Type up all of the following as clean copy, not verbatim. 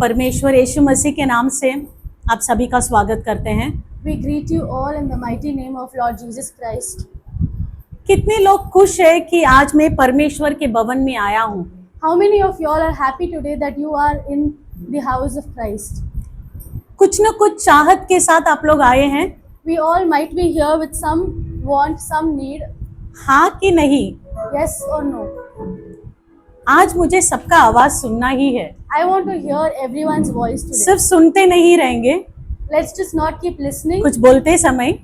परमेश्वर यीशु मसीह के नाम से आप सभी का स्वागत करते हैं। We greet you all in the mighty name of Lord Jesus Christ. कितने लोग खुश है कि आज मैं परमेश्वर के भवन में आया हूँ। How many of you all are happy today that you are in the house of Christ? कुछ न कुछ चाहत के साथ आप लोग आए हैं, We all might be here with some want, some need, हाँ कि नहीं? yes or no. आज मुझे सबका आवाज सुनना ही है। I want to hear everyone's voice today. सिर्फ सुनते नहीं रहेंगे, Let's just not keep listening. कुछ बोलते समय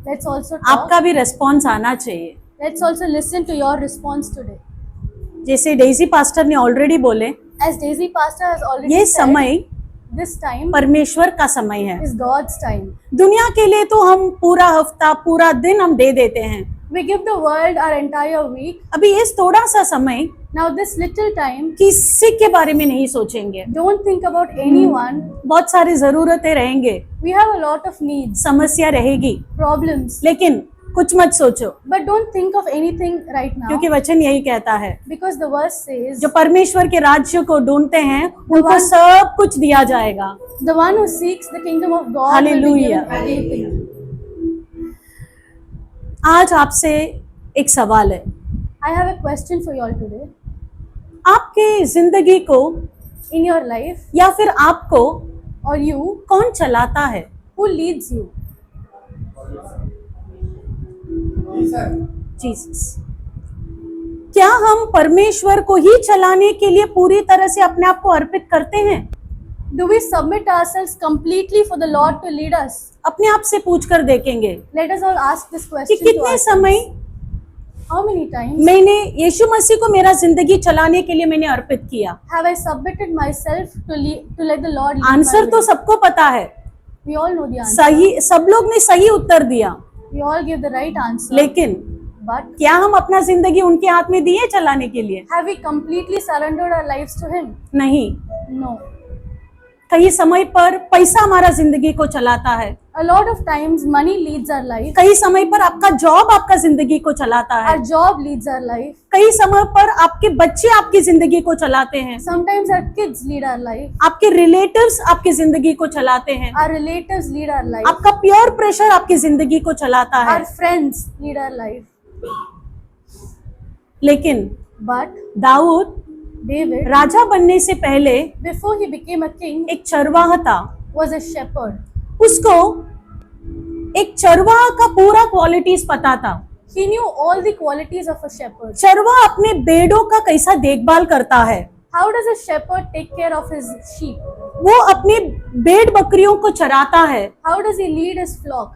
Let's also talk. आपका भी रिस्पॉन्स आना चाहिए। Let's also listen to your response today. जैसे डेजी पास्टर ने ऑलरेडी बोले, As Daisy Pastor has already ये said, समय this time परमेश्वर का समय है। is God's time. दुनिया के लिए तो हम पूरा हफ्ता पूरा दिन हम दे देते हैं। We give the world our entire week. अभी इस थोड़ा सा समय Now this little time, किसी के बारे में नहीं सोचेंगे। don't think about anyone. बहुत सारी जरूरतें रहेंगे, We have a lot of needs, समस्या रहेगी, problems, लेकिन कुछ मत सोचो, but don't think of anything right now, क्योंकि वचन यही कहता है, because the verse says, जो परमेश्वर के राज्य को ढूंढते हैं उनको one- सब कुछ दिया जाएगा। the one who seeks the kingdom of God will be Hallelujah. given everything. आज आपसे एक सवाल है, I have a question for you all today. आपके जिंदगी को In your life, या फिर आपको or you, कौन चलाता है? who leads you? जीसस। क्या हम परमेश्वर को ही चलाने के लिए पूरी तरह से अपने आप को अर्पित करते हैं? Do we submit ourselves completely for the Lord to lead us? अपने आप से पूछ कर देखेंगे Let us all ask this कि question to कितने ourselves. समय How many times मैंने यीशु मसीह को मेरा जिंदगी चलाने के लिए मैंने अर्पित किया? have I submitted myself to let the Lord lead my answer तो way? सबको पता है, We all know the answer. सही, सब लोग ने सही उत्तर दिया, We all give the right answer. लेकिन But क्या हम अपना जिंदगी उनके हाथ में दिए चलाने के लिए? have we completely surrendered our lives to Him? नहीं। No. कई समय पर पैसा हमारा जिंदगी को चलाता है, A lot of times money leads our life. कई समय पर आपका जॉब आपका जिंदगी को चलाता है, Our job leads our life. कई समय पर आपके बच्चे आपकी जिंदगी को चलाते हैं, Sometimes our kids lead our life. आपके रिलेटिव्स आपकी जिंदगी को चलाते हैं, Our relatives lead our life. आपका प्योर प्रेशर आपकी जिंदगी को चलाता है। Our friends lead our life. लेकिन But दाऊद David, राजा बनने से पहले before he became a king, एक चरवाहा था। was a shepherd. उसको एक चरवाहा का पूरा क्वालिटीज पता था। He knew all the qualities of a shepherd. चरवाहा अपने भेड़ों का कैसा देखभाल करता है, How does a shepherd take care of his sheep? वो अपने भेड़ बकरियों को चराता है, How does he lead his flock?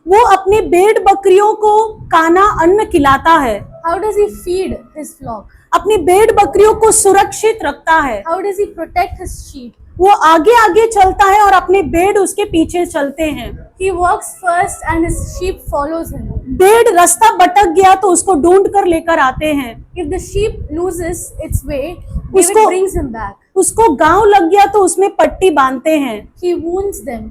वो अपने भेड़ बकरियों को काना अन्न खिलाता है, How does he feed his flock? अपनी भेड़ बकरियों को सुरक्षित रखता है, How does he protect his sheep? वो आगे आगे चलता है और अपने भेड़ उसके पीछे चलते हैं। He walks first and his sheep follows him. भेड़ रास्ता भटक गया तो उसको ढूंढ कर लेकर आते हैं, If the sheep loses its way, David उसको- brings him back. उसको गांव लग गया तो उसमें पट्टी बांधते हैं। He wounds them.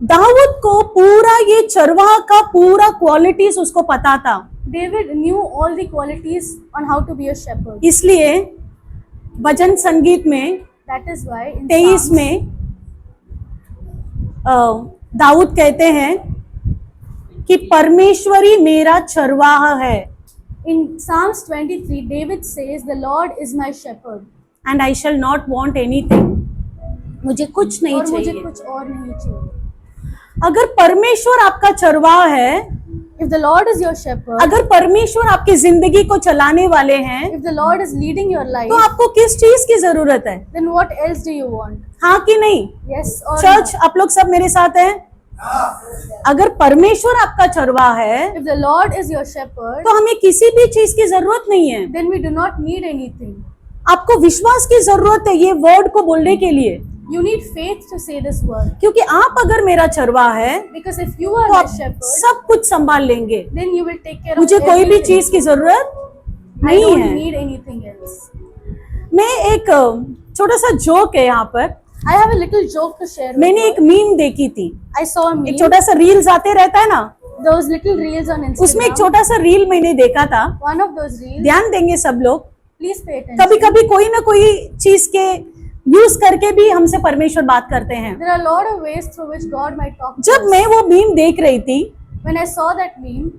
दाऊद को पूरा ये चरवाहा का पूरा क्वालिटीज उसको पता था, David knew all the qualities on how to be a shepherd. इसलिए भजन संगीत में That is why in 23 Psalms, में दाऊद कहते हैं कि परमेश्वरी मेरा चरवाहा है in Psalms 23, David says, "The Lord is my shepherd, and I shall not want anything, मुझे कुछ नहीं और मुझे चाहिए। कुछ और नहीं चाहिए." अगर परमेश्वर आपका चरवाहा है, If the Lord is your shepherd, अगर परमेश्वर आपकी जिंदगी को चलाने वाले हैं, if the Lord is leading your life, तो आपको किस चीज की जरूरत है? then what else do you want? हाँ कि नहीं? Yes or church, no? आप लोग सब मेरे साथ हैं? अगर परमेश्वर आपका चरवाहा है If the Lord is your shepherd, तो हमें किसी भी चीज की जरूरत नहीं है। then we do not need anything. आपको विश्वास की जरूरत है ये वर्ड को बोलने के लिए, You need faith to say this word. क्योंकि आप अगर मेरा चरवाहा है Because if you are तो my आप shepherd, सब कुछ संभाल लेंगे, then you will take care of मुझे कोई भी everything. चीज की जरूरत I नहीं don't है। need anything else. मैं एक छोटा सा जोक है यहाँ पर, I have a little joke to share with मैंने you. एक मीम देखी थी, I saw a एक meme. छोटा सा रील्स आते रहता है ना, Those little reels on उसमें एक Instagram. छोटा सा रील मैंने देखा था, One of those reels. ध्यान देंगे सब लोग। Please pay attention. कभी कभी कोई ना कोई चीज के यूज करके भी हमसे परमेश्वर बात करते हैं। There are a lot of ways through which God might talk to जब us. मैं वो मीम देख रही थी, When I saw that meme,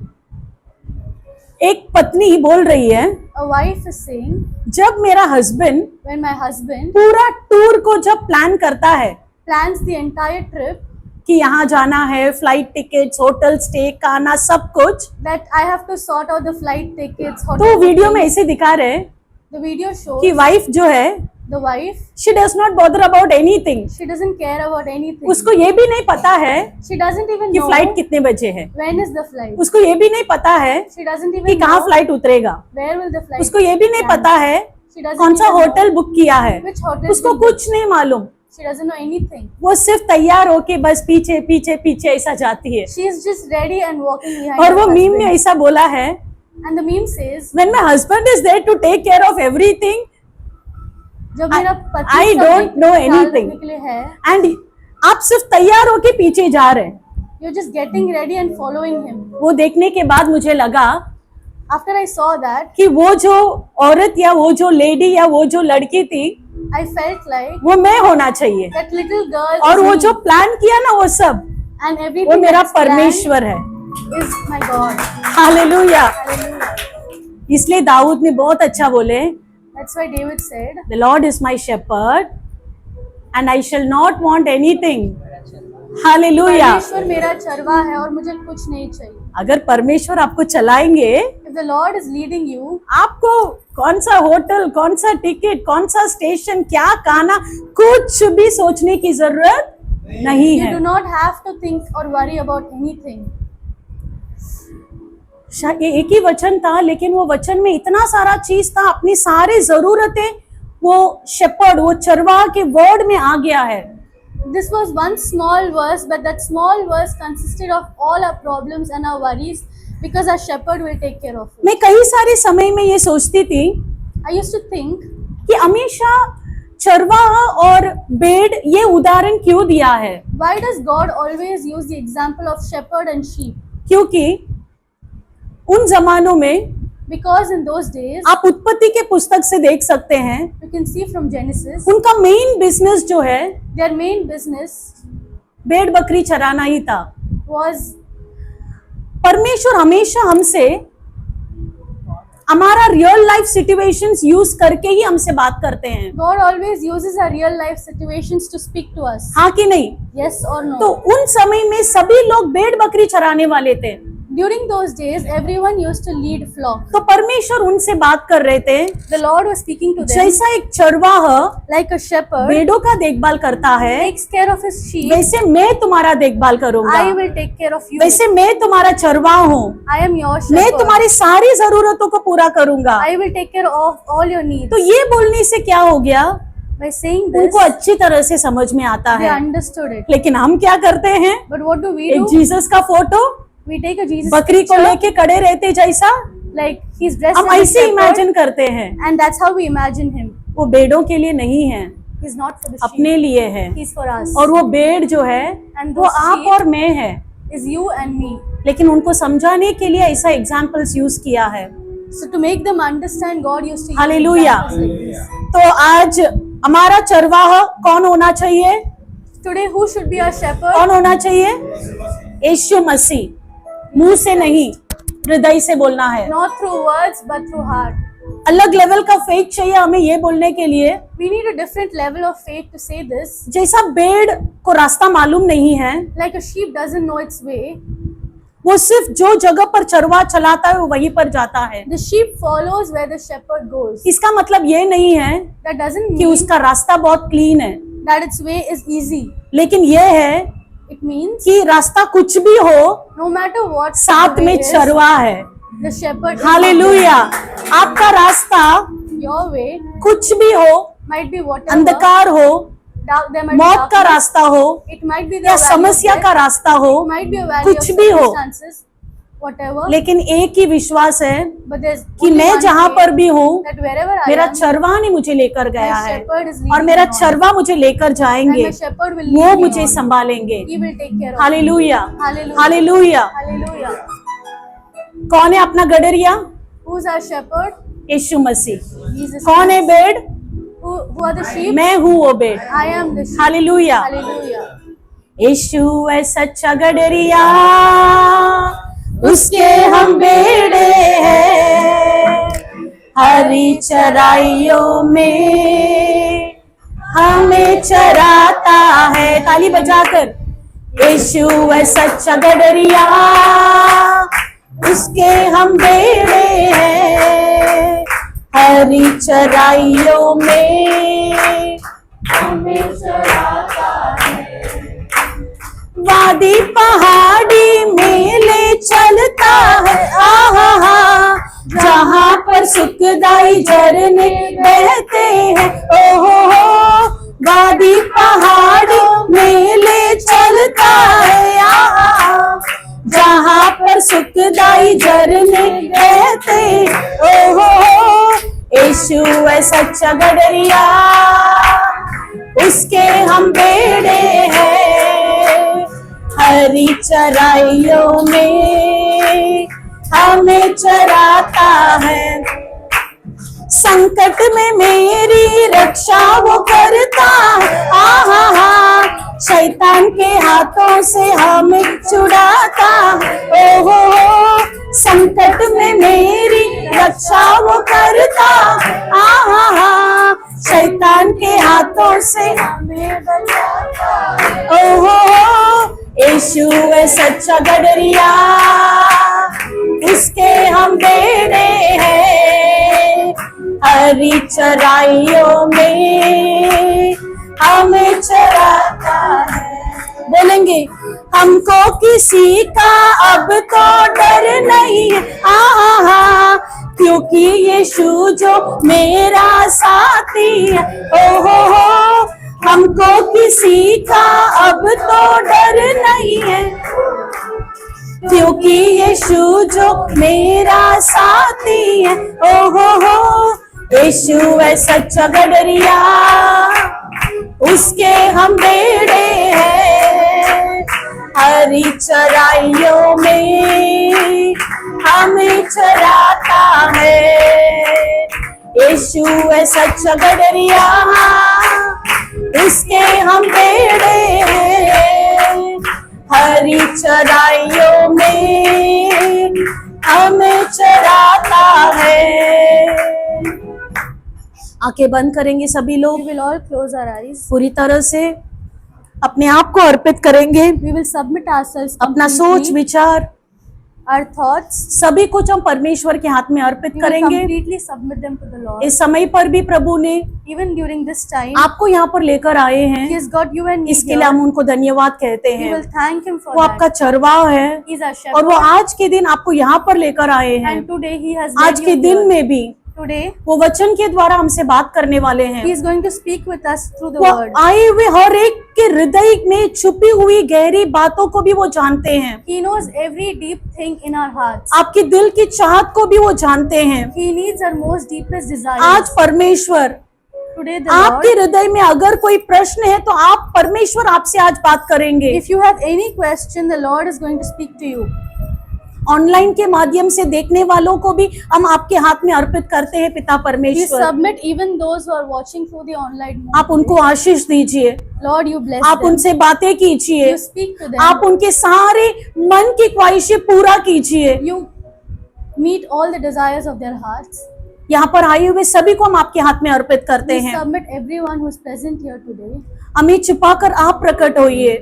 एक पत्नी बोल रही है, a wife is saying, जब मेरा हस्बैंड when my husband पूरा टूर को जब प्लान करता है plans the entire trip, कि यहाँ जाना है, फ्लाइट टिकट्स, होटल स्टे, खाना, सब कुछ, that I have to sort out the flight tickets, तो hotel वीडियो में bookings. ऐसे दिखा रहे The video shows कि वाइफ जो है, the wife, she does not bother about anything. she doesn't care about anything. उसको ये भी नहीं पता है She doesn't even कि know फ्लाइट कितने बजे है, when is the flight. उसको ये भी नहीं पता है She doesn't कि even कहाँ know फ्लाइट उतरेगा, where will the flight. उसको ये भी नहीं land. पता है She doesn't कौन सा even know होटल बुक किया है, which hotel. उसको will book. कुछ नहीं मालूम। She doesn't know anything. वो सिर्फ तैयार होके बस पीछे पीछे पीछे ऐसा जाती है। She is just ready and walking behind और her वो मीम में husband. ऐसा बोला है, And the meme says, when my husband is there to take care of everything जब मेरा पति I सब don't know ख्याल anything. रखने के लिए है, and आप सिर्फ तैयार होके पीछे जा रहे हैं। you're just getting ready and following him. वो देखने के बाद मुझे लगा After I saw that, कि वो जो औरत या वो जो लेडी या वो जो लड़की थी, I felt like वो मैं होना चाहिए, that little girl और is वो me. जो प्लान किया ना वो सब, And वो everything मेरा that's planned परमेश्वर है। is my God. Hallelujah. Hallelujah. इसलिए दाऊद ने बहुत अच्छा बोले, That's why David said, The Lord is my shepherd and I shall not want anything. Hallelujah. परमेश्वर मेरा चरवा है और मुझे कुछ नहीं चाहिए. अगर परमेश्वर आपको चलाएंगे, If the Lord is leading you, आपको कौन सा होटल, कौन सा टिकट, कौन सा स्टेशन, क्या खाना, कुछ भी सोचने की जरूरत नहीं you है। do not have to think or worry about anything. ये एक ही वचन था, लेकिन वो वचन में इतना सारा चीज था, अपनी सारी जरूरतें वो शेपर्ड, वो चरवाह के वर्ड में आ गया है। This was one small verse, but that small verse consisted of all our problems and our worries because our shepherd will take care of it. मैं कई सारे समय में ये सोचती थी I used to think, कि हमेशा चरवाहा और भेड़ ये उदाहरण क्यों दिया है, why does God always use the example of shepherd and sheep? क्योंकि उन जमानों में Because in those days, आप उत्पत्ति के पुस्तक से देख सकते हैं, you can see from Genesis, उनका मेन बिजनेस जो है their main business भेड़ बकरी चराना ही था। was, परमेश्वर हमेशा हमसे हमारा रियल लाइफ सिचुएशंस यूज करके ही हमसे बात करते हैं, God always uses our real life situations to speak to us. हाँ कि नहीं? Yes or no? तो उन समय में सभी लोग भेड़ बकरी चराने वाले थे, During those days, everyone used to lead flock. तो परमेश्वर उनसे बात कर रहे थे, The Lord was speaking to them जैसा एक चरवाह like a shepherd भेड़ों का देखभाल करता है, takes care of his sheep. वैसे मैं तुम्हारा देखभाल करूंगा, I will take care of you. वैसे मैं तुम्हारा चरवाह हूँ, I am your मैं shepherd. तुम्हारी सारी जरूरतों को पूरा करूंगा। I will take care of all your needs. तो ये बोलने से क्या हो गया, By saying this, उनको अच्छी तरह से समझ में आता they है। understood it. लेकिन हम क्या करते हैं, But what do we एक do? जीसस का photo We take a Jesus बकरी को picture, लेके खड़े रहते जैसा like he's dressed हम as a ऐसे shepherd, इमेजिन करते हैं। and that's how we imagine him. वो भेड़ों के लिए नहीं है, He's not for the sheep. अपने लिए है। He's for us. और वो भेड़ जो है And वो those आप sheep और मैं है, is you and me. लेकिन उनको समझाने के लिए ऐसा एग्जाम्पल्स यूज किया है। So to make them understand, God used to use Hallelujah. examples like this. तो आज हमारा चरवाहा कौन होना चाहिए, Today, who should be our shepherd? कौन होना चाहिए? यीशु मसीह। मुंह से नहीं, हृदय से बोलना है। Not through words, but through heart. अलग लेवल का फेथ चाहिए हमें ये बोलने के लिए, We need a different level of faith to say this. जैसा भेड़ को रास्ता मालूम नहीं है, Like a sheep doesn't know its way, वो सिर्फ जो जगह पर चरवाहा चलाता है वो वहीं पर जाता है। the sheep follows where the shepherd goes. इसका मतलब ये नहीं है That doesn't कि mean उसका रास्ता बहुत क्लीन है, that its way is easy. लेकिन ये है It means कि रास्ता कुछ भी हो, no matter what साथ the way में is, चरवाहा है। the shepherd is hallelujah. आपका रास्ता your way कुछ भी हो, might be whatever. अंधकार हो, There might be मौत का darkness. रास्ता हो, It might be the या valley of समस्या death. का रास्ता हो, It might be a valley कुछ of भी हो, circumstances, whatever. लेकिन एक ही विश्वास है But there's कि only मैं one जहां faith पर भी हूँ, that wherever I मेरा am, चरवाहा ने मुझे लेकर गया my है, shepherd is और leading मेरा me on. चरवाहा मुझे लेकर And जाएंगे, my shepherd will वो lead me मुझे on. संभालेंगे। He will take care of me. Hallelujah, Hallelujah. Hallelujah. Hallelujah. कौन है अपना गडरिया? Who's our shepherd? Yeshu Masih. Jesus कौन है भेड़? who are the sheep? मैं हूँ वो भेड़। I am the sheep. Hallelujah. Hallelujah. यीशु है सच्चा गडरिया, उसके हम बेड़े हैं, हरी चराइयों में हमें चराता है। ताली बजाकर, यीशु है सच्चा गडरिया, उसके हम बेड़े हैं, हरी चराइयों में हमें चराता है। वादी पहाड़ी में ले चलता है, आहा, जहाँ पर सुखदाई झरने बहते हैं। ओहो, वादी पहाड़ी में ले चलता है, आहा, जहाँ पर सुखदाई झरने बहते। ओहो, यीशु है सच्चा गडरिया, उसके हम बेड़े हैं, हरी चराइयों में हमें चराता है। संकट में मेरी रक्षा वो करता है, आहा, शैतान के हाथों से हमें छुड़ाता है। ओहो, संकट में मेरी रक्षा वो करता है, आहा, शैतान के हाथों से हमें बचाता है। ओहो, यीशु है सच्चा गडरिया, उसके हम बेड़े हैं, हरी चराइयों में हमें चराता है। बोलेंगे, हमको किसी का अब तो डर नहीं है, आहा, क्योंकि यीशु जो मेरा साथी है। ओहो, हमको किसी का अब तो डर नहीं है, क्योंकि यीशु जो मेरा साथी है। ओहो, यीशु है सच्चा गडरिया, उसके हम बेड़े हैं, हरी चराइयों में हमें चराता है। यीशु है सच्चा गडरिया, उसके हम बेड़े हैं, हरी चराइयों में हमें चराता है। आंखें बंद करेंगे सभी लोग, We will all close our eyes. पूरी तरह से अपने आप को अर्पित करेंगे। We will submit ourselves अपना सोच completely. विचार Our thoughts, सभी कुछ हम परमेश्वर के हाथ में अर्पित we will करेंगे। completely submit them to the Lord. इस समय पर भी प्रभु ने Even during this time, आपको यहाँ पर लेकर आए He हैं, has got you and me इसके लिए हम here. उनको धन्यवाद कहते We हैं। will thank Him for वो आपका that. चरवाह है He is our और वो shepherd. आज के दिन आपको यहाँ पर लेकर आए हैं। And today He has आज led के you दिन here. में भी Today, वो वचन के द्वारा हमसे बात करने वाले हैं। He is going to speak with us through the वो word. आए हुए हर एक के हृदय में छुपी हुई गहरी बातों को भी वो जानते हैं। He knows every deep thing in our hearts. आपकी दिल की चाहत को भी वो जानते हैं। He needs our most deepest desires. आज परमेश्वर Today the आपके Lord, हृदय में अगर कोई प्रश्न है तो आप परमेश्वर आपसे आज बात करेंगे। if you have any question, the Lord is going to speak to you. Online के माध्यम से देखने वालों को भी हम आपके हाथ में अर्पित करते हैं पिता We परमेश्वर। submit even those who are watching through the online mode. आप उनको आशीष दीजिए, Lord, you bless आप them. उनसे बातें कीजिए, You speak to them. आप उनके सारे मन की ख्वाहिशें पूरा कीजिए। You meet all the desires of their hearts. यहाँ पर आए हुए सभी को हम आपके हाथ में अर्पित करते We हैं। submit everyone who is present here today. हमें छिपाकर आप प्रकट होइए।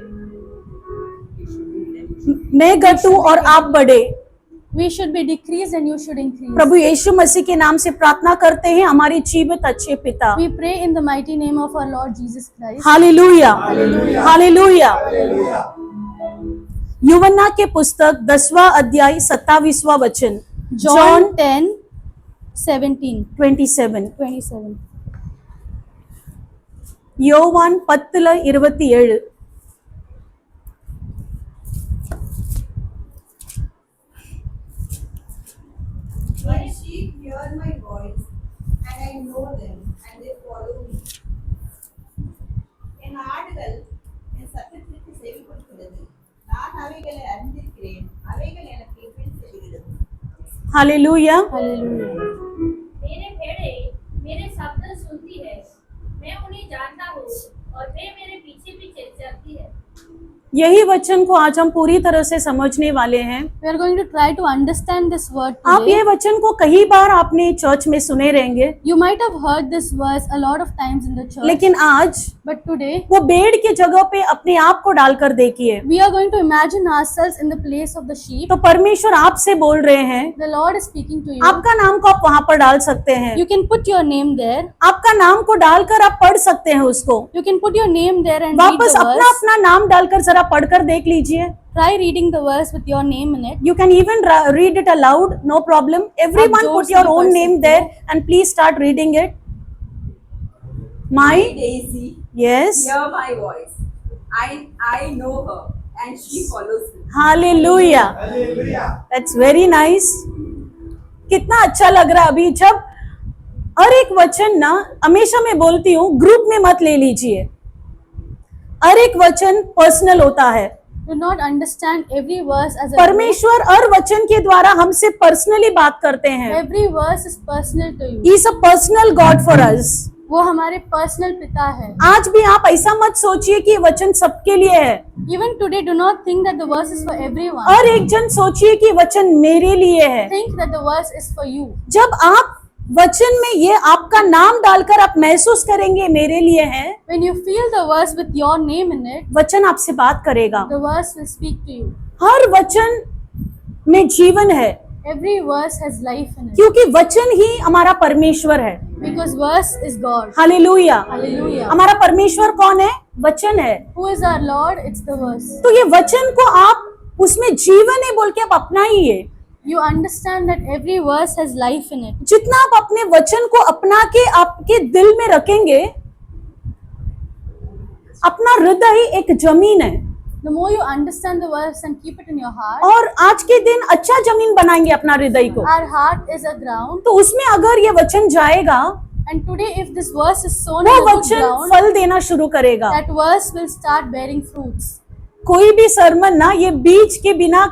मैं घटूं और आप बढ़े। We should be decreased and you should increase. प्रभु यीशु मसीह के नाम से प्रार्थना करते हैं हमारे जीवित अच्छे पिता। We pray in the mighty name of our Lord Jesus Christ. Hallelujah, hallelujah. यूहन्ना के पुस्तक 10वां अध्याय 27वां वचन। John 10:17. 27 யோவான் 10:27 My sheep hear my voice, and I know them, and they follow me. என் ஆடுகள் என் சத்தத்திற்கு செவி கொடுக்கிறது. நான் அவைகளை அறிந்திருக்கிறேன். அவைகள் எனக்கு பின் செல்கிறது. हालेलुया। Hallelujah. मेरे मैं जानता हूँ और वे मेरे पीछे पीछे चलती है। यही वचन को आज हम पूरी तरह से समझने वाले हैं। We are going to try to understand this word आप today. ये वचन को कई बार आपने चर्च में सुने रहेंगे, You might have heard this verse a lot of times in the church. लेकिन आज But today, वो भेड़ की जगह पे अपने आप को डालकर देखिए। we are going to imagine ourselves in the place of the sheep. तो परमेश्वर आपसे बोल रहे हैं, The Lord is speaking to you. आपका नाम को आप वहां पर डाल सकते हैं, You can put your name there. आपका नाम को डालकर आप पढ़ सकते हैं उसको। You can put your name there and read वापस the अपना verse. अपना नाम डालकर जरा पढ़कर देख लीजिए। Try reading the verse with your name in it. You can even read it aloud, no problem. Everyone जोर put से your भी own पढ़ name सकते there हो। and please start reading it. My, Daisy, yes, hear my voice. I know her and she follows me. hallelujah. That's very nice. कितना अच्छा लग रहा है अभी जब हर एक वचन ना, हमेशा मैं बोलती हूँ ग्रुप में मत ले लीजिए। हर एक वचन पर्सनल होता है। Do not understand every verse as a परमेश्वर हर वचन के द्वारा हमसे पर्सनली बात करते group. हैं। Every verse is personal to you. He is a personal God for us. वो हमारे पर्सनल पिता है. आज भी आप ऐसा मत सोचिए कि ये वचन सबके लिए है। Even today, do not think that the verse is for everyone. और एक जन सोचिए कि वचन मेरे लिए है। Think that the verse is for you. जब आप वचन में ये आपका नाम डालकर आप महसूस करेंगे मेरे लिए है, When you feel the verse with your name in it, वचन आपसे बात करेगा। the verse will speak to you. हर वचन में जीवन है, Every verse has life in it. क्योंकि वचन ही हमारा परमेश्वर है। Because verse is God. Hallelujah. Hallelujah. हमारा परमेश्वर कौन है? वचन है। Who is our Lord? It's the verse. तो ये वचन को आप उसमें जीवन है बोल के आप अपनाइए। You understand that every verse has life in it. जितना आप अपने वचन को अपना के आपके दिल में रखेंगे, अपना हृदय एक जमीन है The more you understand the verse and keep it in your heart, और आज के दिन अच्छा जमीन बनाएंगे अपना हृदय को। our heart is a ground. तो उसमें अगर ये वचन जाएगा, And today, if this verse is sown वो in a good वचन ground, फल देना शुरू करेगा। that verse will start bearing fruits. कोई भी सरमन ना ये बीज के बिना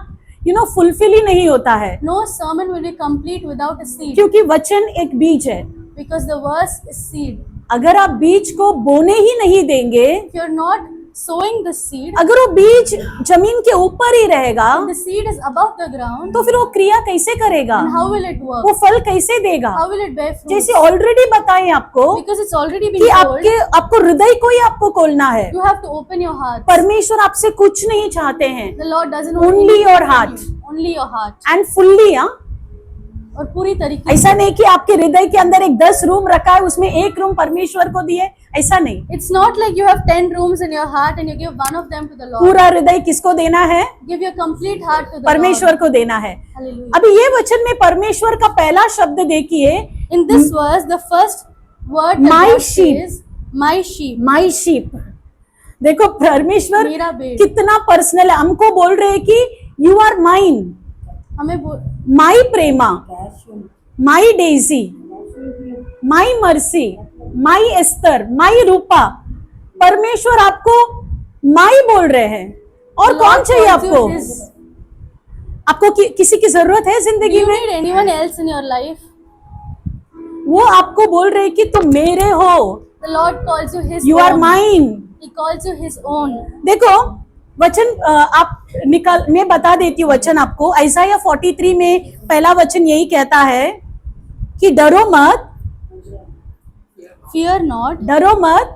फुलफिल ही नहीं होता है, No sermon will be complete without a seed, क्योंकि वचन एक बीज है। because the verse is seed. अगर आप बीज को बोने ही नहीं देंगे, If you're not sowing the seed, अगर वो बीज जमीन के ऊपर ही रहेगा, and the seed is above the ground, तो फिर वो क्रिया कैसे करेगा? then how will it work? वो फल कैसे देगा? How will it bear fruit? जैसे ऑलरेडी बताए आपको Because it's already been कि told, आपको हृदय को ही आपको खोलना है। you have to open your heart. परमेश्वर आपसे कुछ नहीं चाहते हैं, The Lord doesn't want Only anything your from heart. you, only your heart. And fully. और पूरी तरीके से। ऐसा नहीं कि आपके हृदय के अंदर एक 10 रूम रखा है, उसमें एक रूम परमेश्वर को दिए, ऐसा नहीं। It's not like you have 10 rooms in your heart and you give one of them to the Lord. पूरा हृदय किसको देना है? Give your complete heart to the परमेश्वर Lord. को देना है। Hallelujah. अभी ये वचन में परमेश्वर का पहला शब्द देखिए, In this verse, the first word that My God sheep. says, my sheep, my sheep. देखो परमेश्वर मेरा भेड़। कितना पर्सनल है, हमको बोल रहे हैं कि यू आर माइन, हमें माई प्रेमा, माई डेजी, माई मर्सी, माई एस्तर, माई रूपा। परमेश्वर आपको माई बोल रहे हैं। और कौन चाहिए आपको? आपको किसी की जरूरत है Do जिंदगी you में? need anyone else in your life? वो आपको बोल रहे हैं कि तुम मेरे हो, The Lord calls you His you are own. Mine. He calls you His own. देखो वचन आप निकाल, मैं बता देती हूँ वचन आपको। Isaiah 43 में पहला वचन यही कहता है कि डरो मत, Fear not, डरो मत,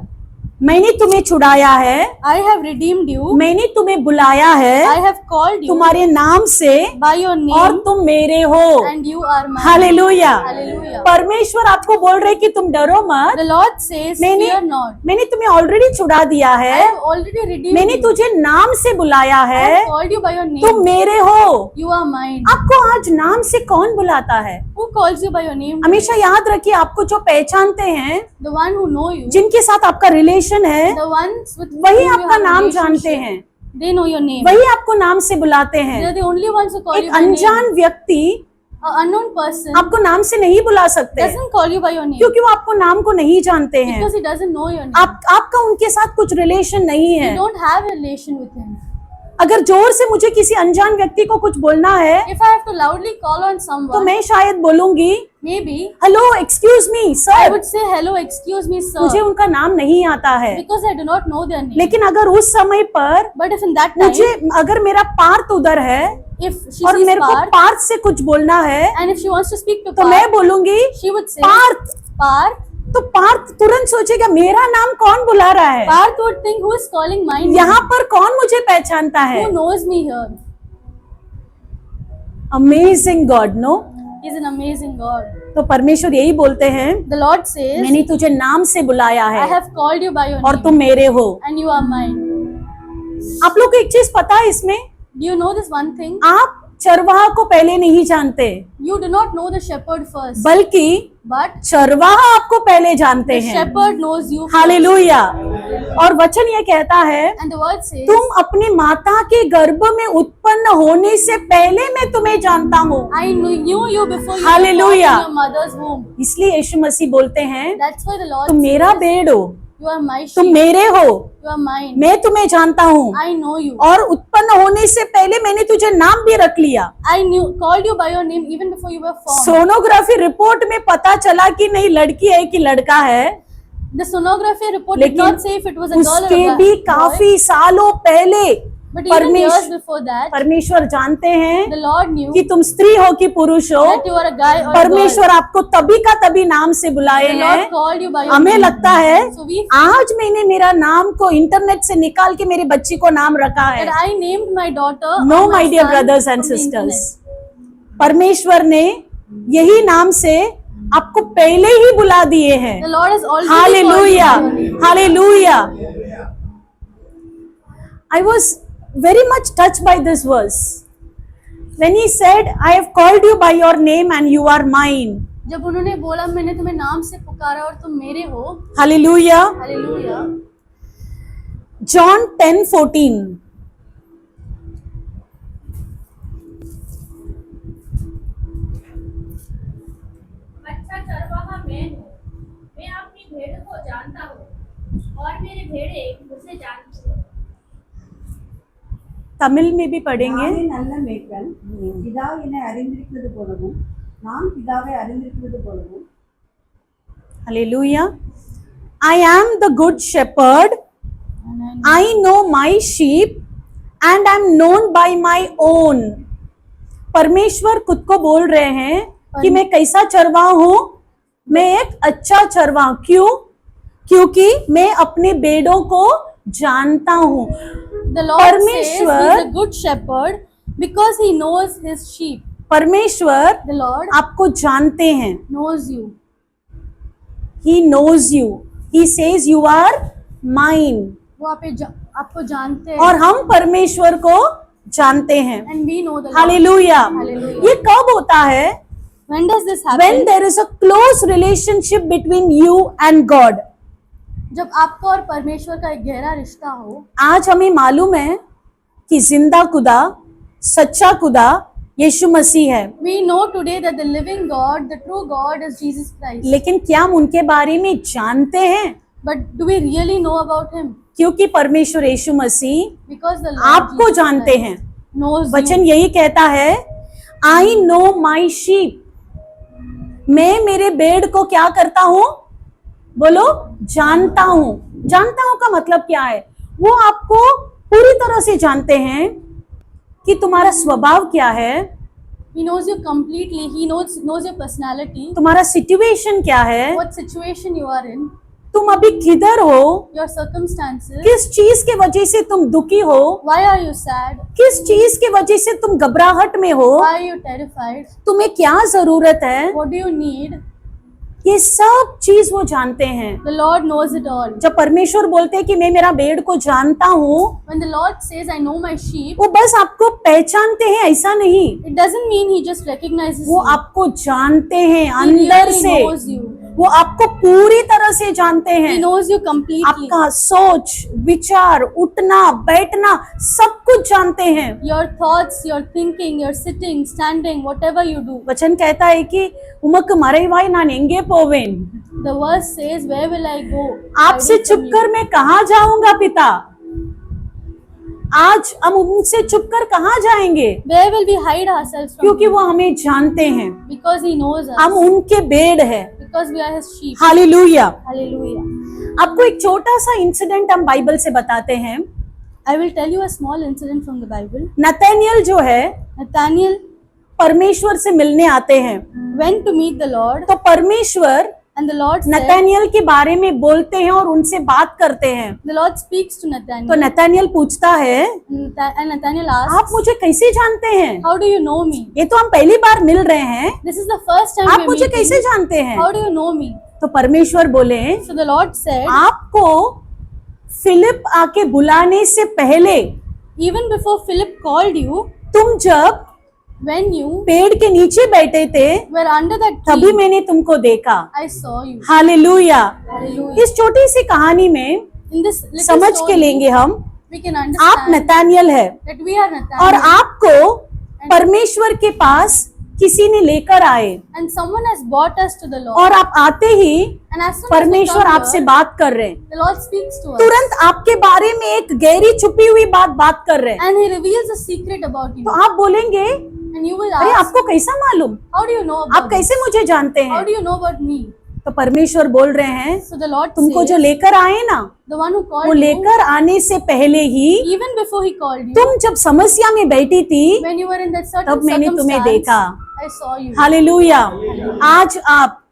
मैंने तुम्हें छुड़ाया है, I have redeemed you. मैंने तुम्हें बुलाया I है have called you तुम्हारे नाम से, by your और name, तुम मेरे हो। and you are mine. Hallelujah. Hallelujah. परमेश्वर आपको बोल रहे कि तुम डरो मत, The Lord says, मैंने fear not. मैंने तुम्हें ऑलरेडी छुड़ा दिया I है, have already redeemed मैंने you. तुझे नाम से बुलाया I है, have called you by your name. तुम मेरे हो। You are mine. आपको आज नाम से कौन बुलाता है? Who calls you by your name? हमेशा याद रखिए, आपको जो पहचानते हैं, The one who know you. जिनके साथ आपका रिलेशन है, The ones with वही whom you आपका have a नाम relationship. जानते हैं, They know your name. वही आपको नाम से बुलाते They are हैं। the only ones who call एक you by name. अनजान व्यक्ति An unknown person आपको नाम से नहीं बुला सकते, doesn't call you by your name क्योंकि वो आपको नाम को नहीं जानते हैं। because he doesn't know your name. आपका उनके साथ कुछ रिलेशन नहीं You है। don't have a relation with him. अगर जोर से मुझे किसी अनजान व्यक्ति को कुछ बोलना है If I have to loudly call on तो someone, मैं शायद बोलूंगी maybe hello excuse me I sir, would say, hello, excuse me, मुझे sir, उनका नाम नहीं आता है। because I do not know their name. लेकिन अगर उस समय पर But if in that मुझे time, अगर मेरा पार्थ उधर है if she और sees मेरे को Parth, पार्थ से कुछ बोलना है and if she wants to speak to तो मैं Parth, बोलूंगी she would say, Partha, Parth. तो पार्थ तुरंत सोचेगा मेरा नाम कौन बुला रहा है, Parth would think, who is calling my name? यहाँ पर कौन मुझे पहचानता है। Who knows me here? Amazing God know. He's an amazing God. तो परमेश्वर यही बोलते हैं The Lord says, मैंने तुझे नाम से बुलाया I है have called you by your और name, तुम मेरे हो। and you are mine. आप लोग को एक चीज पता है इसमें, Do you know this one thing? आप चरवाहा को पहले नहीं जानते You do not know the shepherd first, बल्कि but चरवाहा आपको पहले जानते the हैं। shepherd knows you first. Hallelujah. और वचन ये कहता है And the word says, तुम अपनी माता के गर्भ में उत्पन्न होने से पहले मैं तुम्हें जानता हूँ। I knew you before you were born in Hallelujah. your mother's womb. इसलिए यीशु मसीह बोलते हैं That's why the Lord तुम मेरा says, बेड़ हो, you are my तुम sheep, मेरे हो, you are mine. मैं तुम्हें जानता हूँ I know you. और उत्पन्न होने से पहले मैंने तुझे नाम भी रख लिया। I called you by your name even before you were formed. Sonography report में पता चला कि नहीं लड़की है कि लड़का है, The sonography report did लेकिन not say if it was a girl or उसके a भी boy, काफी सालों पहले but even years before that, परमेश्वर जानते हैं the Lord knew कि तुम स्त्री हो कि पुरुष हो। that you are a guy or a girl. परमेश्वर आपको तभी का तभी नाम से बुलाए The Lord हैं। called you by your हमें name. लगता है So we आज मैंने मेरा नाम को इंटरनेट से निकाल के मेरी बच्ची को नाम रखा है। that I named my daughter. No or my my dear son brothers and from the sisters, internet. परमेश्वर ने यही नाम से आपको पहले ही बुला दिए हैं। The Lord has already hallelujah, called you by your name. Hallelujah. I was very much touched by this verse when he said, I have called you by your name and you are mine. जब उन्होंने बोला मैंने तुम्हें नाम से पुकारा और तुम मेरे हो, हालेलुया। हालेलुया। John 10:14, अच्छा चरवाहा मैं हूँ, मैं अपनी भेड़ को जानता हूँ और मेरे भेड़े मुझे जानती हैं। तमिल में भी पढ़ेंगे। நானே நல்ல மேய்ப்பன், பிதா என்னை அறிந்திருக்கிறது போலவும் நான் பிதாவை அறிந்திருக்கிறது போலவும் Hallelujah. I am the good shepherd. I know my sheep and I am known by my own. परमेश्वर खुद को बोल रहे हैं कि मैं कैसा चरवाहा हूँ, मैं एक अच्छा चरवाहा। क्यों? क्योंकि मैं अपने भेड़ों को जानता हूँ। The Lord says he परमेश्वर- is a good shepherd because he knows his sheep. परमेश्वर The Lord आपको जानते हैं। knows you. He knows you. He says you are mine. वो आपको जानते हैं। और हम परमेश्वर को जानते हैं। And we know the Lord. Hallelujah. Hallelujah. ये कब होता है? When does this happen? When there is a close relationship between you and God. जब आपका और परमेश्वर का एक गहरा रिश्ता हो। आज हमें मालूम है कि जिंदा खुदा, सच्चा खुदा यीशु मसीह है, We know today that the living God, the true God is Jesus Christ. लेकिन क्या हम उनके बारे में जानते हैं? But do we really know about him? क्योंकि परमेश्वर यीशु मसीह Because the Lord आपको Jesus जानते Christ हैं। knows वचन you. यही कहता है, आई नो माई शीप। मैं मेरे भेड़ को क्या करता हूं? बोलो, जानता हूं। जानता हूं का मतलब क्या है? वो आपको पूरी तरह से जानते हैं कि तुम्हारा स्वभाव क्या है, He knows you completely. He knows your personality, तुम्हारा सिचुएशन क्या है, what situation you are in, तुम अभी किधर हो, your circumstances, किस चीज के वजह से तुम दुखी हो, why are you sad, किस चीज के वजह से तुम घबराहट में हो, why are you terrified, तुम्हें क्या जरूरत है, what do you need. ये सब चीज वो जानते हैं। The Lord knows it all. जब परमेश्वर बोलते हैं कि मैं मेरा भेड़ को जानता हूँ, When the Lord says, I know my sheep, वो बस आपको पहचानते हैं ऐसा नहीं, it doesn't mean He just recognizes वो you. आपको जानते हैं He अंदर really से, knows you. वो आपको पूरी तरह से जानते He हैं। knows you completely. आपका सोच, विचार, उठना बैठना सब कुछ जानते हैं। Your thoughts, your thinking, your sitting, standing, whatever you do. वचन कहता है कि उमक मறைவாய் நான் எங்கே போவேன், The verse says, where will I go? आपसे Hiding from छुपकर you. मैं कहाँ जाऊंगा पिता। आज हम उनसे छुप कर कहाँ जाएंगे? Where will we hide ourselves from क्योंकि him? वो हमें जानते हैं, Because he knows हम us. उनके भेड़ हैं। Because we are his sheep. Hallelujah. Hallelujah. आपको एक छोटा सा इंसिडेंट हम बाइबल से बताते हैं। I will tell you a small incident from the Bible. Nethanel जो है Nathaniel परमेश्वर से मिलने आते हैं, went to meet the Lord, तो परमेश्वर and the Lord said, Nethanel के बारे में बोलते हैं और उनसे बात करते हैं। the Lord speaks to तो Nathaniel, नतनेल पूछता है, and Nathaniel आप asks, मुझे कैसे जानते हैं? how do you know me? ये तो हम पहली बार मिल रहे हैं, This is the first time आप we are मुझे कैसे meeting. जानते हैं? How do you know me? तो परमेश्वर बोले, So the Lord said, आपको फिलिप आके बुलाने से पहले even before Philip called you, तुम जब when you पेड़ के नीचे बैठे थे were under that तभी tree, मैंने तुमको देखा। I saw you. Hallelujah. Hallelujah. इस छोटी सी कहानी में In this little समझ के story, लेंगे हम, we can आप understand नतानियल है that we are और Nathaniel, आपको परमेश्वर के पास किसी ने लेकर आए and someone has brought us to the Lord. और आप आते ही And as soon as we परमेश्वर come आपसे here, बात कर रहे हैं, the Lord speaks to us, तुरंत आपके बारे में एक गहरी छुपी हुई बात कर रहे हैं। and He reveals a secret about you. तो आप बोलेंगे, And you will अरे ask, आपको कैसा मालूम, how do you know आप about me? कैसे मुझे जानते How हैं? do you know about me? तो परमेश्वर बोल रहे हैं, So the Lord तुमको जो says, लेकर आए ना, the one who वो called you, लेकर आने से पहले ही even before He called you, तुम जब समस्या में बैठी थी when you were in that certain तब मैंने तुम्हें circumstance, देखा। I saw you. हालेलुया। आज आप,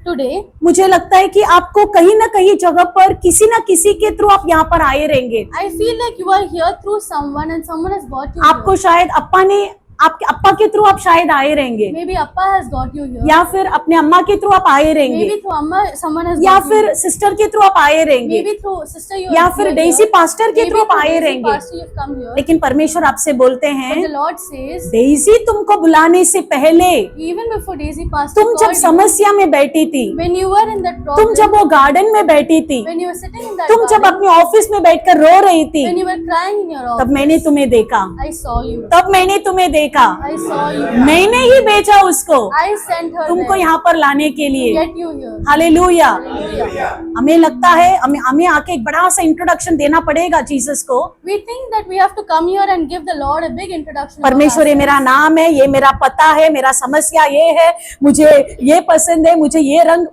Today, मुझे लगता है कि आपको कहीं ना कहीं जगह पर किसी ना किसी के थ्रू आप यहाँ पर आए रहेंगे। I feel like you are here through someone and someone has brought you आपको here. शायद आपके अप्पा के थ्रू आप शायद आए रहेंगे, Maybe Appa has got you here. या फिर अपने अम्मा के थ्रू आप आए रहेंगे, Maybe through Amma, someone has या got you फिर here. सिस्टर के थ्रू आप आए रहेंगे, Maybe through sister you या are फिर here. डेजी पास्टर के Maybe थ्रू आप through आए Daisy रहेंगे। pastor you've come here. लेकिन परमेश्वर आपसे बोलते But हैं, the Lord says, डेजी तुमको बुलाने से पहले even before Daisy pastor तुम जब called you, समस्या में बैठी थी, when you were in that तुम problem, जब वो गार्डन में बैठी थी, when you were sitting in that तुम जब garden, अपने ऑफिस में बैठकर रो रही थी, when you were crying in your तब office, मैंने तुम्हें देखा, I saw you. तब मैंने तुम्हें देखा। I saw you. मैंने ही भेजा उसको I sent her तुमको there यहाँ पर लाने के to लिए। get you here. Hallelujah. Hallelujah. हमें लगता है हमें आके एक बड़ा सा इंट्रोडक्शन देना पड़ेगा जीसस को। We think that we have to come here and give the Lord a big introduction. about परमेश्वर ये ourselves. मेरा नाम है, ये मेरा पता है, मेरा समस्या ये है, मुझे ये पसंद है, मुझे ये रंग,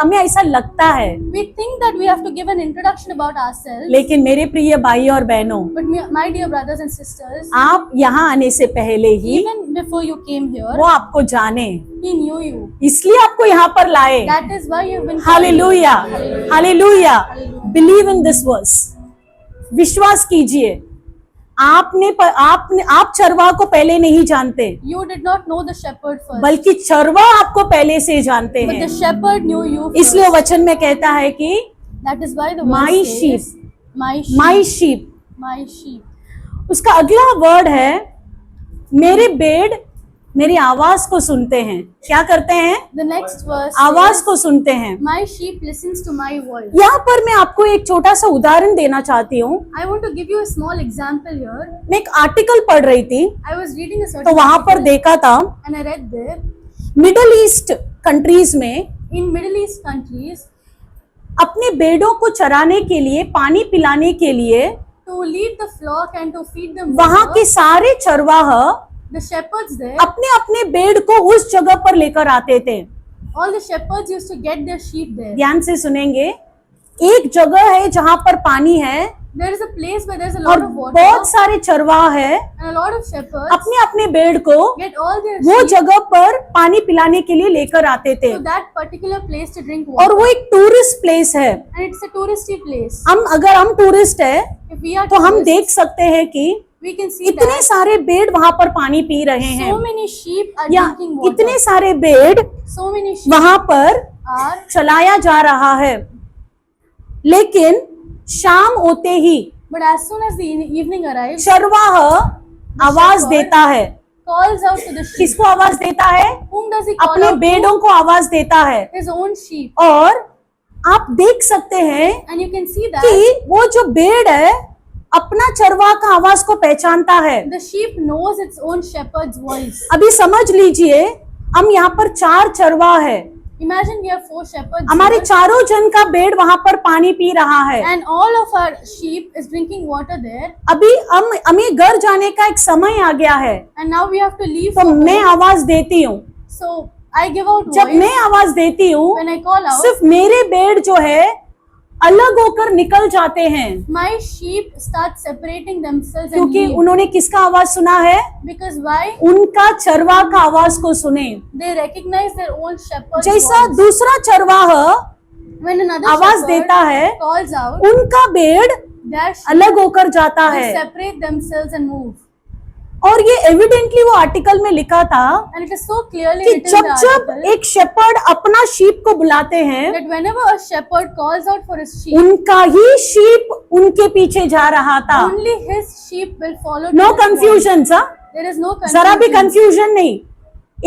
हमें ऐसा लगता है। We think that we have to give an introduction about ourselves. लेकिन मेरे प्रिय भाई और बहनों, But my dear brothers and sisters, आप यहाँ आने से पहले ही even before you came here, वो आपको जाने, He knew you. इसलिए आपको यहाँ पर लाए। That is why you've been called. Hallelujah, hallelujah. Believe in this verse, विश्वास कीजिए। आप चरवाह को पहले नहीं जानते, You did not know the shepherd first, बल्कि चरवाह आपको पहले से जानते but the हैं। shepherd knew you first. इसलिए वचन में कहता है कि That is why the My word sheep. says, my sheep, my sheep, my sheep. उसका अगला वर्ड है, मेरे भेड़ मेरी आवाज को सुनते हैं। क्या करते हैं? The next verse आवाज says, को सुनते हैं। my sheep listens to my voice. यहाँ पर मैं आपको एक छोटा सा उदाहरण देना चाहती हूँ। I want to give you a small example here. मैं एक आर्टिकल पढ़ रही थी, I was reading a certain तो वहां पर article देखा था and I read there, middle east countries में in Middle East countries, अपने भेड़ों को चराने के लिए, पानी पिलाने के लिए to lead the flock and to feed them वहां water, के सारे चरवाह the shepherds there, अपने अपने भेड़ को उस जगह पर लेकर आते थे। all the shepherds used to get their sheep there. ध्यान से सुनेंगे, एक जगह है जहां पर पानी है There is a place where there is a और lot of water बहुत सारे चरवाह है, and a lot of shepherds अपने अपने भेड़ को get all their वो sheep जगह पर पानी पिलाने के लिए लेकर आते थे। to that particular place to drink और water. वो एक टूरिस्ट प्लेस है। And it's a touristy place. अगर हम टूरिस्ट है If we are तो हम tourists, देख सकते हैं कि we can see इतने that सारे भेड़ वहां पर पानी पी रहे हैं, so many sheep are या drinking water. इतने सारे भेड़ So many sheep वहां पर are, चलाया जा रहा है। लेकिन शाम होते ही but as soon as the evening arrives, चरवाह आवाज shepherd देता है। calls out to the sheep. किसको आवाज देता है? Whom does he call अपने out to? भेड़ों को आवाज देता है। His own sheep. और आप देख सकते हैं And you can see that कि वो जो भेड़ है अपना चरवाह का आवाज को पहचानता है। the sheep knows its own shepherd's voice. अभी समझ लीजिए, हम यहाँ पर 4 चरवाह है, Imagine we have 4 shepherds हमारे here, चारों जन का भेड़ वहां पर पानी पी रहा है। and all of our sheep is drinking water there, अभी हमें घर जाने का एक समय आ गया है, and now we have to leave तो for मैं home. आवाज देती हूँ। So I give out जब voice मैं आवाज देती हूँ, when I call out. सिर्फ मेरे भेड़ जो है अलग होकर निकल जाते हैं, My sheep start separating themselves and क्योंकि leave. उन्होंने किसका आवाज सुना है? Because why? उनका चरवाह का आवाज को सुने। They recognize their own shepherd's जैसा voice. दूसरा चरवाह When another आवाज shepherd देता है, calls out, उनका भेड़ their sheep अलग होकर जाता they है। separate themselves and move. और ये एविडेंटली वो आर्टिकल में लिखा था And it is so clearly कि written in जब the जब article एक शेपर्ड अपना शीप को बुलाते हैं, that whenever a shepherd calls out for his sheep, उनका ही शीप उनके पीछे जा रहा था। only his sheep will follow. Know to his voice. Confusion सा, There is no जरा भी confusion. कंफ्यूजन नहीं।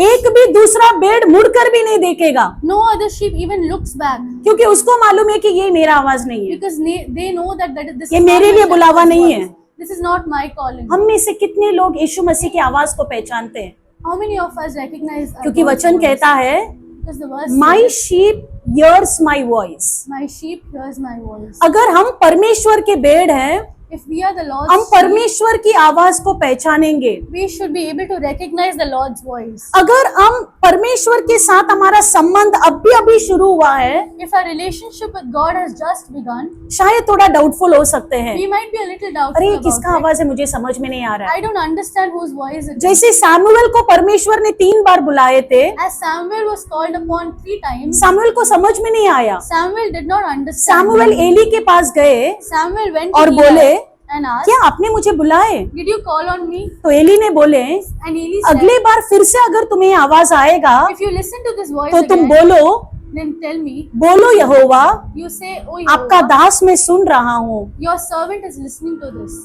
एक भी दूसरा भेड़ मुड़कर भी नहीं देखेगा, No other sheep even looks back क्योंकि उसको मालूम है कि ये मेरा आवाज नहीं है, because they know that this ये is not मेरे my लिए बुलावा shepherd's नहीं voice. है। This is not my calling. हम में से कितने लोग यीशु मसीह की आवाज को पहचानते हैं? How many of us recognize our क्योंकि God's वचन voice? कहता है, Because the verse my says, sheep hears my voice. my sheep hears my voice. अगर हम परमेश्वर के भेड़ हैं, If we are the Lord's हम sheep, परमेश्वर की आवाज को पहचानेंगे। we should be able to recognize the Lord's voice. अगर हम परमेश्वर के साथ हमारा संबंध अभी शुरू हुआ है, If our relationship with God has just begun, शायद थोड़ा डाउटफुल हो सकते हैं। we might be a little अरे doubtful ये about किसका it. आवाज है, मुझे समझ में नहीं आ रहा है। I don't understand whose voice it is. जैसे सैमुअल को परमेश्वर ने 3 बार बुलाए थे, As Samuel was called upon 3 times, Samuel को समझ में नहीं आया। Samuel did not understand. Samuel Eli के पास गए Samuel went to और Eli बोले, and asked, क्या आपने मुझे बुलाए? did you call on me? तो एली ने बोले, And Eli said, अगले बार फिर से अगर तुम्हें आवाज आएगा if you listen to this voice तो तुम again, बोलो, then tell me. बोलो यहोवा, You say, oh आपका Yehovah, दास मैं सुन रहा हूँ। your servant is listening to this.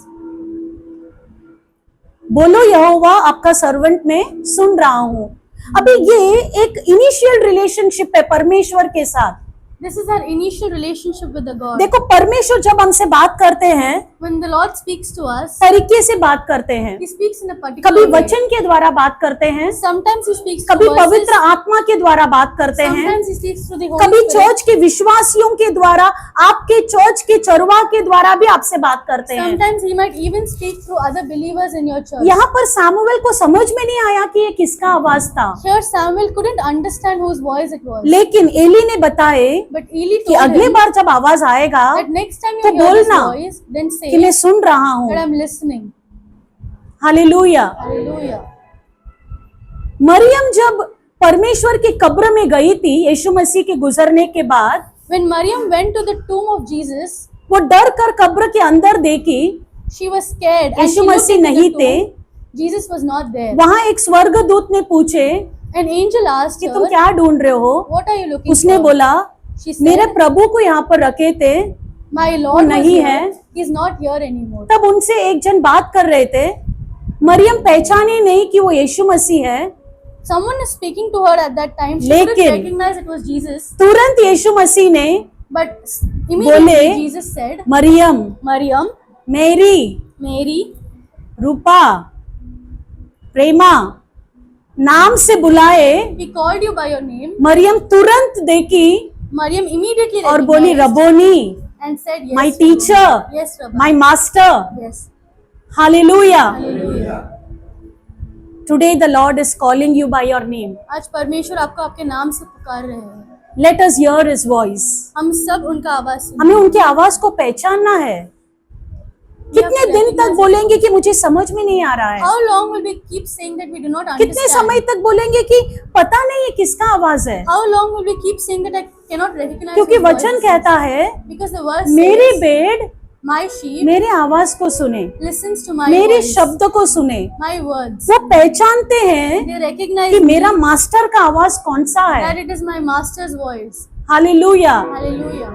बोलो यहोवा, आपका सर्वेंट मैं सुन रहा हूँ। अभी ये एक इनिशियल रिलेशनशिप है परमेश्वर के साथ। This is our initial relationship with the God. देखो, परमेश्वर जब हमसे बात करते हैं, When the Lord speaks to us, तरीके से बात करते हैं। He speaks in a कभी particular way. वचन के द्वारा बात करते हैं, Sometimes He speaks कभी through verses. पवित्र आत्मा के द्वारा बात करते हैं, Sometimes He speaks through the Holy कभी Spirit. चर्च के विश्वासियों के द्वारा, आपके चर्च के चरवाह के द्वारा भी आपसे बात करते हैं। Sometimes He might even speak through other believers in your church. यहाँ पर सैमुअल को समझ में नहीं आया कि ये किसका आवाज था, Here Samuel couldn't understand whose voice it was. लेकिन एली ने बताए But Eli कि told अगले him बार जब आवाज आएगा that next time तो you hear this बोलना voice, then say कि मैं सुन रहा that हूँ। I'm listening. Hallelujah. Hallelujah. Maryam जब परमेश्वर की कब्र में गई थी यीशु मसीह के गुजरने के बाद, When Maryam went to the tomb of Jesus, वो डर कर कब्र के अंदर देखी, she was scared and she Yeshu looked Masih into the नहीं थे। tomb. Jesus was not there. वहां एक स्वर्गदूत ने पूछे An angel asked कि तुम her, क्या ढूंढ रहे हो? what are you looking उसने for? बोला, She मेरे said, प्रभु को यहाँ पर रखे थे। my Lord was नहीं here. है। He's not here anymore. तब उनसे एक जन बात कर रहे थे, मरियम पहचानी नहीं कि वो यीशु मसीह है। Someone is speaking to her at that time. She couldn't लेकिन- recognize it was Jesus. तुरंत यीशु मसीह ने But immediately बोले, Jesus said, मरियम, Maryam, मेरी, Mary, रूपा, प्रेमा नाम से बुलाए। He called you by your name. Maryam तुरंत देखी Maryam immediately और बोली, recognized रबोनी, and said, yes, my Rabbi. Teacher, Yes, Rabbi. My master. Yes. Hallelujah. Hallelujah. Today the Lord is calling you by your name. आज परमेश्वर आपको आपके नाम से पुकार रहे हैं। Let us here his voice. हम सब उनका आवाज सुनें। हमें उनकी आवाज को पहचानना है। कितने दिन तक बोलेंगे कि मुझे समझ में नहीं आ रहा है? How long will we keep saying that we do not कितने understand? समय तक बोलेंगे कि पता नहीं है किसका आवाज है? How long will we keep saying that I cannot recognize क्योंकि his वचन voice? कहता है, Because the verse मेरे says, भेड़ my sheep मेरे आवाज को सुने, listens to my मेरे voice, शब्द को सुने। my words. वो पहचानते हैं They recognize कि me, मेरा मास्टर का आवाज कौन सा है। that it is my master's voice. Hallelujah. Hallelujah.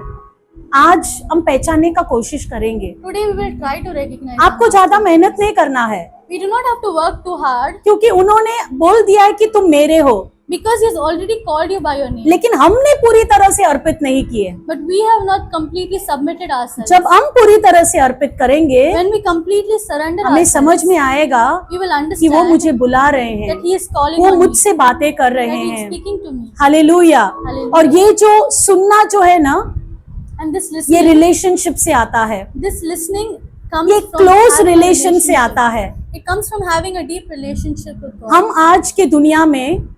आज हम पहचानने का कोशिश करेंगे। Today we will try to recognize. आपको him. ज्यादा मेहनत नहीं करना है, We do not have to work too hard क्योंकि उन्होंने बोल दिया है कि तुम मेरे हो। Because He has already called you by your name. लेकिन हमने पूरी तरह से अर्पित नहीं किए। But we have not completely submitted ourselves. जब हम पूरी तरह से अर्पित करेंगे, When we completely surrender हमें समझ ourselves, में आएगा we will कि वो understand मुझे बुला रहे हैं, that He is calling वो on me, मुझसे बातें कर that रहे He is हैं। speaking to me. Hallelujah. Hallelujah. और ये जो सुनना जो है ना, And this ये listening, रिलेशनशिप से आता है, this listening comes ये from close having a relation से relationship. आता है। It comes from having a deep relationship with God. हम आज के दुनिया में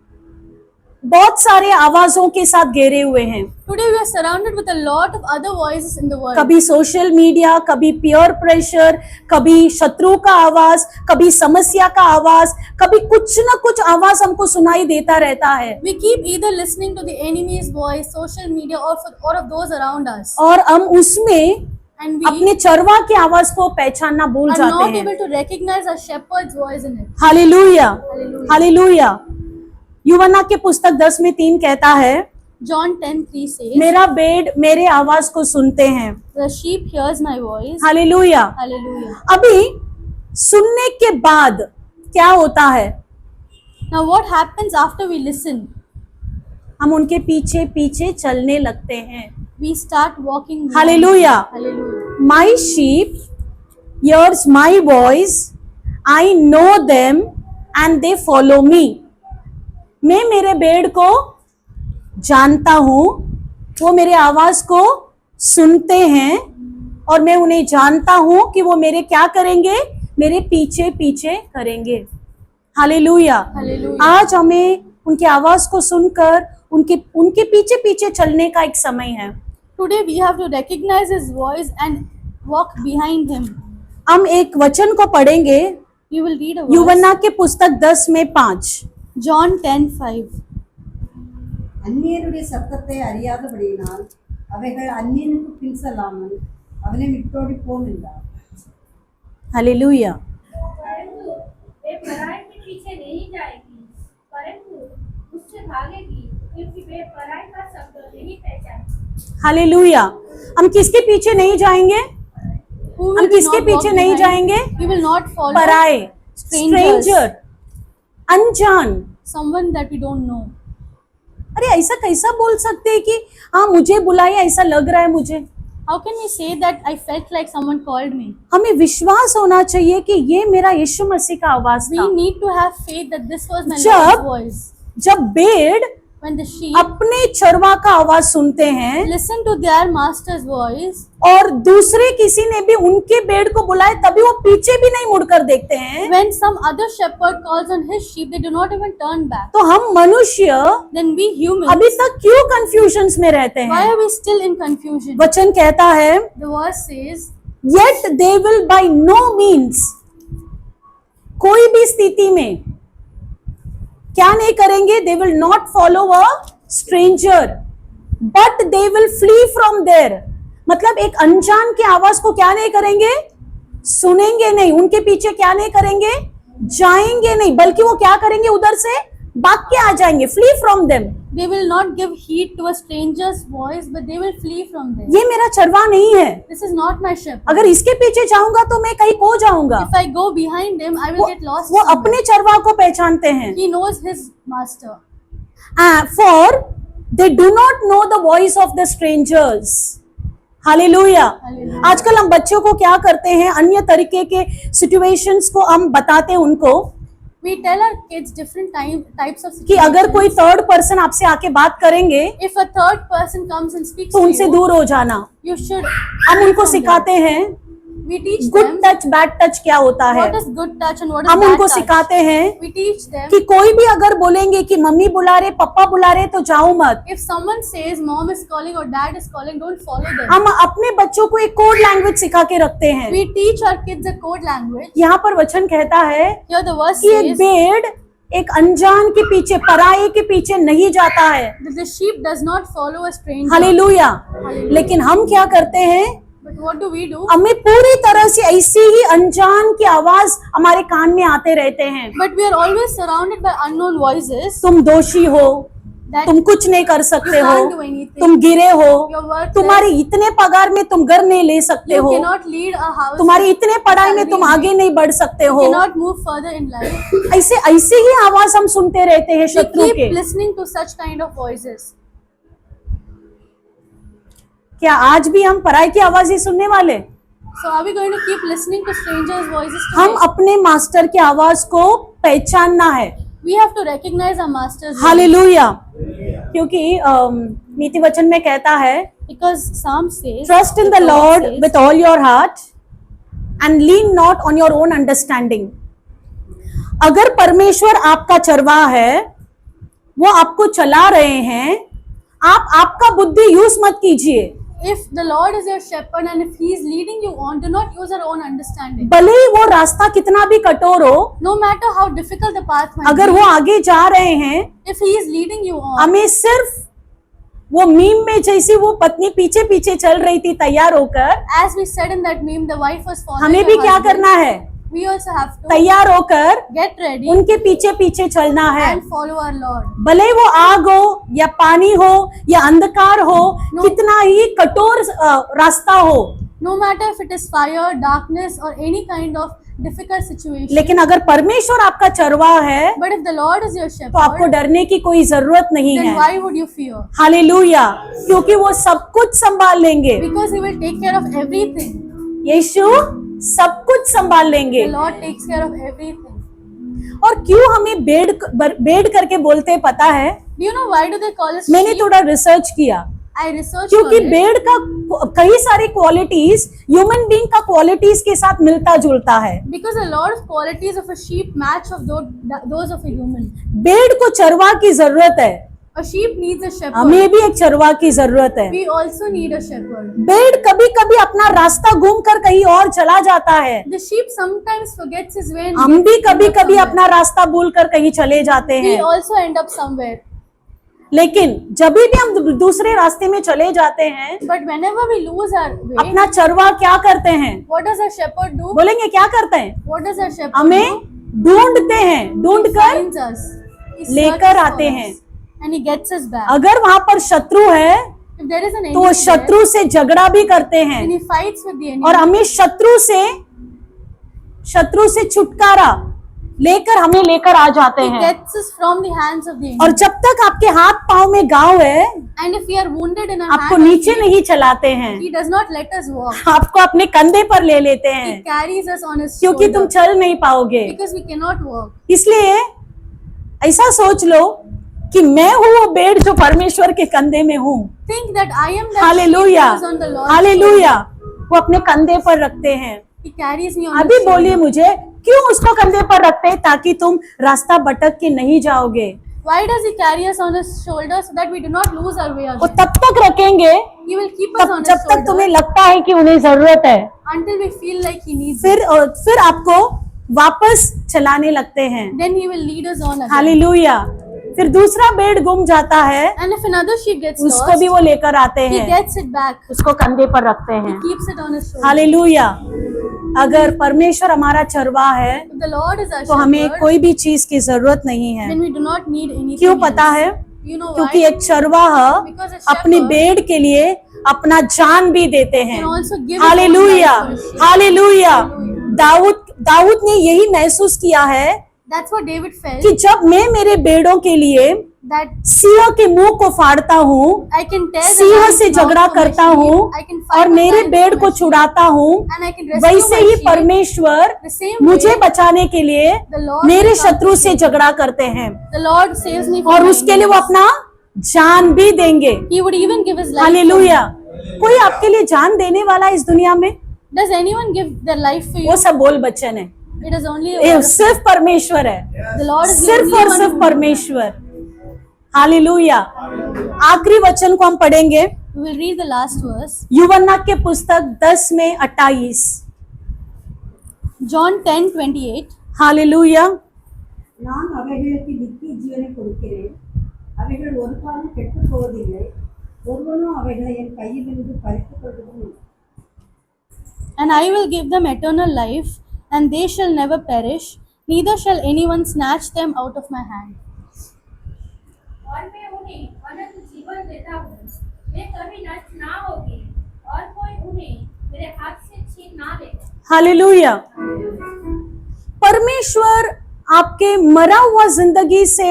बहुत सारे आवाजों के साथ घेरे हुए हैं। Today we are surrounded with a lot of other voices in the world. कभी सोशल मीडिया, कभी पीयर प्रेशर, कभी शत्रु का आवाज, कभी समस्या का आवाज, कभी कुछ ना कुछ आवाज हमको सुनाई देता रहता है। We keep either listening to the enemy's voice, social media, or of those around us. और हम उसमें And we अपने चरवा की आवाज को पहचानना भूल are जाते not हैं। able to recognize our shepherd's voice in it. Hallelujah, Hallelujah. Hallelujah. यूवना के पुस्तक 10:3 कहता है, John 10:3 says, मेरा भेड़ मेरे आवाज को सुनते हैं। "The sheep hears my voice." Hallelujah. Hallelujah. अभी सुनने के बाद क्या होता है? Now what happens after we listen? हम उनके पीछे पीछे चलने लगते हैं। We start walking. behind hallelujah. them. Hallelujah. My sheep hears my voice, I know them and they follow me. मैं मेरे भेड़ को जानता हूँ, वो मेरे आवाज को सुनते हैं और मैं उन्हें जानता हूँ कि वो मेरे क्या करेंगे, मेरे पीछे पीछे करेंगे। हालेलुया। Hallelujah. आज हमें उनकी आवाज को सुनकर उनके पीछे पीछे चलने का एक समय है। Today we have to recognize His voice and walk behind Him. हम एक वचन को पढ़ेंगे, We will read a verse. यूवन्ना के पुस्तक 10:5। John 10:5. அந்நியருடைய சத்தத்தை அறியாதபடியினால் அவைகள் அந்நியனுக்கு பின் செல்லாமல் அவனை விட்டோடி போம் என்றார். हालेलुया। परंतु वे पराई के पीछे नहीं जाएगी, परंतु उससे भागेगी, क्योंकि वे पराई का शब्द नहीं पहचानती। हालेलुया। हम किसके पीछे नहीं जाएंगे? Who will हम we किसके not walk पीछे नहीं behind? जाएंगे? We will not follow पराए, strangers. स्ट्रेंजर, अनजान। someone that we don't know. अरे ऐसा कैसा बोल सकते हैं कि हाँ मुझे बुलाया, ऐसा लग रहा है मुझे। How can we say that I felt like someone called me? हमें विश्वास होना चाहिए कि ये मेरा यीशु मसीह का आवाज We था। need to have faith that this was my जब- Lord's voice. जब भेड़ When the sheep अपने चरवा का आवाज सुनते हैं listen to their master's voice, और दूसरे किसी ने भी उनके भेड़ को बुलाए, तभी वो पीछे भी नहीं मुड़कर देखते हैं। when some other shepherd calls on his sheep, they do not even turn back. तो हम मनुष्य Then we humans, अभी तक क्यों कंफ्यूजन्स में रहते why हैं? are we still in confusion? वचन कहता है, The verse says, yet they will by no means, कोई भी स्थिति में क्या नहीं करेंगे? they will not follow a stranger but they will flee from there। मतलब एक अनजान के आवाज को क्या नहीं करेंगे? सुनेंगे नहीं, उनके पीछे क्या नहीं करेंगे? जाएंगे नहीं, बल्कि वो क्या करेंगे? उधर से भाग के आ जाएंगे, flee from them। they will not give heed to a stranger's voice, but they will flee from them. ये मेरा चरवा नहीं है, This is not my shepherd. अगर इसके पीछे जाऊंगा तो मैं कहीं खो जाऊंगा। If I go behind him, I will get lost. वो somewhere. अपने चरवा को पहचानते हैं। He knows his master. For they do not know the voice of the strangers। Hallelujah. Hallelujah. आजकल हम बच्चों को क्या करते हैं, अन्य तरीके के सिचुएशंस को हम बताते हैं उनको We tell our kids different types of कि अगर situations. कोई थर्ड पर्सन आपसे आके बात करेंगे If a third person comes and speaks तो to उनसे you, दूर हो जाना। you should. हम उनको from them. सिखाते हैं We teach good them touch bad touch क्या होता है। what is good touch and what is हम bad उनको touch. सिखाते हैं We teach them कि कोई भी अगर बोलेंगे कि मम्मी बुला रहे, पापा बुला रहे, तो जाओ मत। if someone says mom is calling or dad is calling, don't follow them. हम अपने बच्चों को एक कोड लैंग्वेज सिखा के रखते हैं। We teach our kids a code language. यहाँ पर वचन कहता है Here the verse कि एक says भेड़ एक अनजान के पीछे, पराये के पीछे नहीं जाता है। that the sheep does not follow a stranger. Hallelujah. Hallelujah. लेकिन हम क्या करते हैं? But what do we do? हमें पूरी तरह से ऐसी ही अनजान की आवाज हमारे कान में आते रहते हैं। But we are always surrounded by unknown voices. तुम दोषी हो, that तुम कुछ नहीं कर you सकते हो, can't do anything. तुम गिरे हो, You're worthless. तुम्हारे इतने पगार में तुम घर नहीं ले सकते You हो, cannot lead a house. तुम्हारी इतने पढ़ाई में तुम salary. आगे नहीं बढ़ सकते You हो। cannot move further in life. ऐसे ऐसे ही आवाज हम सुनते रहते हैं We शत्रु keep के। listening to such kind of voices. क्या आज भी हम पराई की आवाज ही सुनने वाले? So are we going to keep listening to strangers' voices हम today? अपने मास्टर की आवाज को पहचानना है। We have to recognize our master's voice. Hallelujah. क्योंकि नीति वचन में कहता है, Because Psalm says, trust in the the God Lord says, with all your heart and lean not on your own understanding. अगर परमेश्वर आपका चरवाहा है, वो आपको चला रहे हैं, आप आपका बुद्धि यूज मत कीजिए। if the Lord is your shepherd and if He is leading you on, do not use your own understanding. भले ही वो रास्ता कितना भी कठोर हो, No matter how difficult the path might अगर be, वो आगे जा रहे हैं, if He is leading you on, हमें सिर्फ वो मीम में जैसी वो पत्नी पीछे पीछे चल रही थी तैयार होकर, as we said in that meme, the wife was following हमें her भी क्या husband. करना है? We also have to तैयार होकर get ready उनके पीछे पीछे चलना है। and follow our Lord. भले ही वो आग हो या पानी हो या अंधकार हो, No. कितना ही कठोर रास्ता हो, No matter if it is fire, darkness or any kind of difficult situation. लेकिन अगर परमेश्वर आपका चरवाहा है, But if the Lord is your तो आपको shepherd, डरने की कोई जरूरत नहीं then है। why would you fear? Hallelujah. क्योंकि वो सब कुछ संभाल लेंगे। Because He will take care of everything. यीशु सब कुछ संभाल लेंगे। The Lord takes care of everything. और क्यों हमें बेड करके बोलते हैं पता है? Do you know why do they call us मैंने sheep? थोड़ा रिसर्च किया, I researched क्योंकि on it. बेड का कई सारी क्वालिटीज ह्यूमन बीइंग का क्वालिटीज के साथ मिलता जुलता है। Because a lot of qualities of a sheep match of those of a human. Bed को चरवाहा की जरूरत है, A sheep needs a shepherd. हमें भी एक चरवाहा की जरूरत है। We also need a shepherd. Bed कभी कभी अपना रास्ता घूम कर कहीं और चला जाता है, The sheep sometimes forgets his way and हम भी gets कभी up कभी somewhere. अपना रास्ता भूल कर कहीं चले जाते We हैं। also end up somewhere. लेकिन जब भी हम दूसरे रास्ते में चले जाते हैं, But whenever we lose our way, अपना चरवाहा क्या करते हैं? what does a shepherd do? बोलेंगे क्या करते हैं? What does a shepherd हमें do? ढूंढते हैं, ढूंढ He कर finds us. He लेकर searches आते for हैं। us and he gets us back. अगर वहां पर शत्रु है, If there is an तो वो enemy there, शत्रु से झगड़ा भी करते हैं then he fights with the और enemy. हमें शत्रु से छुटकारा लेकर हमें लेकर आ जाते He हैं। gets us from the hands of the और enemy. जब तक आपके हाथ पांव में घाव है, And if we are wounded in our आपको hand, or नीचे feet, नहीं चलाते हैं, he does not let us walk. आपको अपने कंधे पर ले लेते He हैं, carries us on his क्योंकि तुम shoulder चल नहीं पाओगे। because we cannot walk. इसलिए ऐसा सोच लो कि मैं हूँ वो बेड़ जो परमेश्वर के कंधे में हूँ। Think that I am that sheep hallelujah, that is on the Lord's hallelujah. वो अपने कंधे पर रखते हैं। shoulder. He carries me on अभी his बोलिए shoulder. मुझे, क्यों उसको कंधे पर रखते हैं? ताकि तुम रास्ता भटक के नहीं जाओगे। Why does he carry us on his shoulder so that we do not lose our way वो again? तब तक रखेंगे He will keep us तब on जब his तक तुम्हें shoulder लगता है कि उन्हें जरूरत है, until we feel like he needs us. फिर आपको वापस चलाने लगते हैं। Then he will lead us on again. Hallelujah. फिर दूसरा बेड़ गुम जाता है, And if another sheep gets उसको lost, भी वो लेकर आते he हैं, gets it back. उसको कंधे पर रखते He हैं। keeps it on his shoulder. Hallelujah. अगर परमेश्वर हमारा चरवाहा है, If the Lord is our तो हमें shepherd, कोई भी चीज की जरूरत नहीं है। then we do not need anything क्यों else. पता है? You know क्योंकि why? एक चरवाहा Because a shepherd अपनी भेड़ के लिए अपना जान भी देते हैं। can also give his own hallelujah, life for his sheep. Hallelujah. Hallelujah. Dawood ने यही महसूस किया है That's what David felt. कि जब मैं मेरे भेड़ों के लिए That सिंह के मुंह को फाड़ता हूँ, I can tear the Singh lion's से mouth झगड़ा for my करता sheep, हूँ I can fight और with मेरे lions भेड़ for को my sheep, छुड़ाता हूँ, and I can rescue वैसे my ही sheep. परमेश्वर The same मुझे way, बचाने के लिए the Lord मेरे will come शत्रु to से save. झगड़ा करते हैं The Lord saves me from और my उसके लिए वो enemies. अपना जान भी देंगे। He would even give his life. Hallelujah. कोई आपके लिए जान देने वाला इस दुनिया में? for you. Does anyone give their life for वो you? सब बोल बच्चन है, It is only a ये word of सिर्फ परमेश्वर है, the Lord is the सिर्फ only और one सिर्फ who परमेश्वर। हालेलुया। आखिरी वचन को हम पढ़ेंगे, We will read the last verse. युवन्ना के पुस्तक 10 में 28। John 10:28. हालेलुया। நான் அவைகளுக்கு நித்திய ஜீவனை கொடுக்கிறேன், அவைகள் ஒரு காலம் கெட்டுப் போவதில்லை, ஒருவனும் அவைகளை என் கையிலிருந்து பறித்துக் கொள்வதும் இல்லை. And I will give them eternal life, and they shall never perish, neither shall anyone snatch them out of my hand. और मैं उन उन्हें अनंत जीवन देता हूँ। वे कभी नष्ट ना होगी और कोई उन्हें मेरे हाथ से छीन ना लेगा। हालेलुया। परमेश्वर आपके मरा हुआ जिंदगी से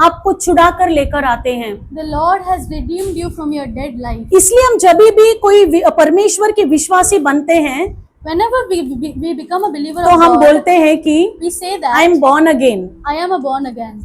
आपको छुड़ा कर लेकर आते हैं। The Lord has redeemed you from your dead life. इसलिए हम जब भी कोई परमेश्वर के विश्वासी बनते हैं Whenever we become a believer तो of हम God, बोलते हैं कि we say I that am born again. I am a born again.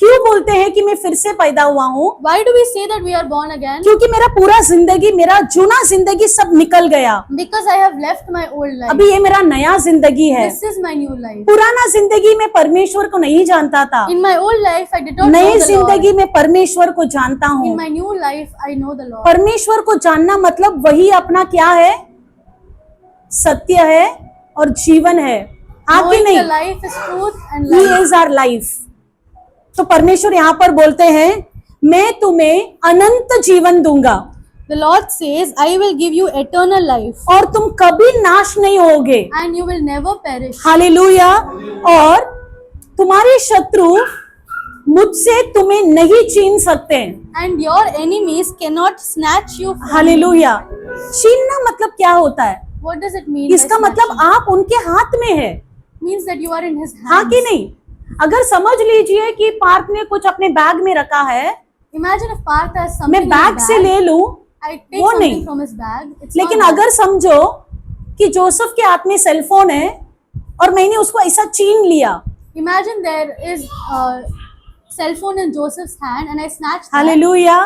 क्यों बोलते हैं कि मैं फिर से पैदा हुआ हूँ? Why do we say that we are born again? क्योंकि मेरा पूरा जिंदगी, मेरा जूना जिंदगी सब निकल गया। Because I have left my old life. अभी ये मेरा नया जिंदगी है। This is my new life. पुराना जिंदगी में परमेश्वर को नहीं जानता था, In my old life, I did not नई know the जिंदगी Lord. में परमेश्वर को जानता In हूँ। my new life, I know the Lord. परमेश्वर को जानना मतलब वही अपना क्या है? सत्य है और जीवन है। आगे Knowing the नहीं, life is truth and He life. is our life। तो परमेश्वर यहाँ पर बोलते हैं, मैं तुम्हें अनंत जीवन दूंगा The Lord says, I will give you eternal life और तुम कभी नाश नहीं होगे। and you will never perish. Hallelujah. और तुम्हारे शत्रु मुझसे तुम्हें नहीं छीन सकते। And your enemies cannot snatch you from me. Hallelujah. छीनना मतलब क्या होता है? What does it mean? by इसका मतलब snatching? आप उनके हाथ में है, Means that you are in His हाँ hands. कि नहीं? अगर समझ लीजिए कि पार्थ ने कुछ अपने बैग में रखा है, Imagine if Parth has something मैं in बैग his से bag. ले लूं, I take वो something नहीं। from his bag. It's लेकिन not अगर समझो कि जोसेफ के हाथ में सेलफोन है और मैंने उसको ऐसा छीन लिया, that. Imagine there is a cell phone in Joseph's hand and I snatched that. Hallelujah.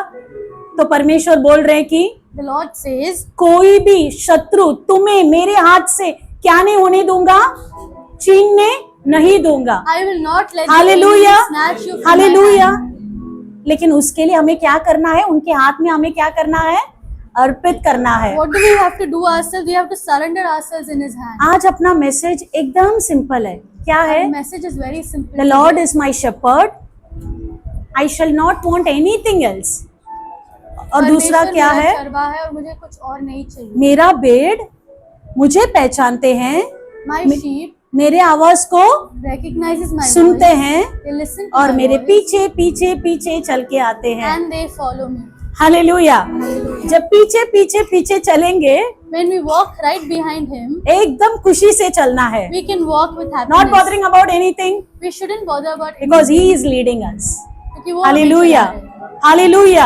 तो परमेश्वर बोल रहे हैं कि The Lord says, कोई भी शत्रु तुम्हें मेरे हाथ से क्या नहीं होने दूंगा? छीनने नहीं दूंगा। I will not let the hallelujah, enemy snatch you from my hallelujah. hand. लेकिन उसके लिए हमें क्या करना है? उनके हाथ में हमें क्या करना है? अर्पित करना है। What do we have to do ourselves? We have to surrender ourselves in His hand. आज अपना मैसेज एकदम सिंपल है। क्या है? The message is very simple. The Lord is my shepherd. I shall not want anything else. और दूसरा परमेश्वर क्या मेरा है? चरवाहा है और मुझे कुछ और नहीं चाहिए. मेरा भेड़ मुझे पहचानते हैं, My sheep मेरे आवाज को recognizes my सुनते voice. हैं They listen to और my मेरे voice पीछे पीछे पीछे चल के आते हैं। and they follow me. Hallelujah. जब पीछे पीछे पीछे चलेंगे, When we walk right behind Him, एकदम खुशी से चलना है। we can walk with Not happiness. bothering about anything We shouldn't bother about because He is leading us. क्योंकि वो हमें हालेलुया, चला रहे हैं. Hallelujah,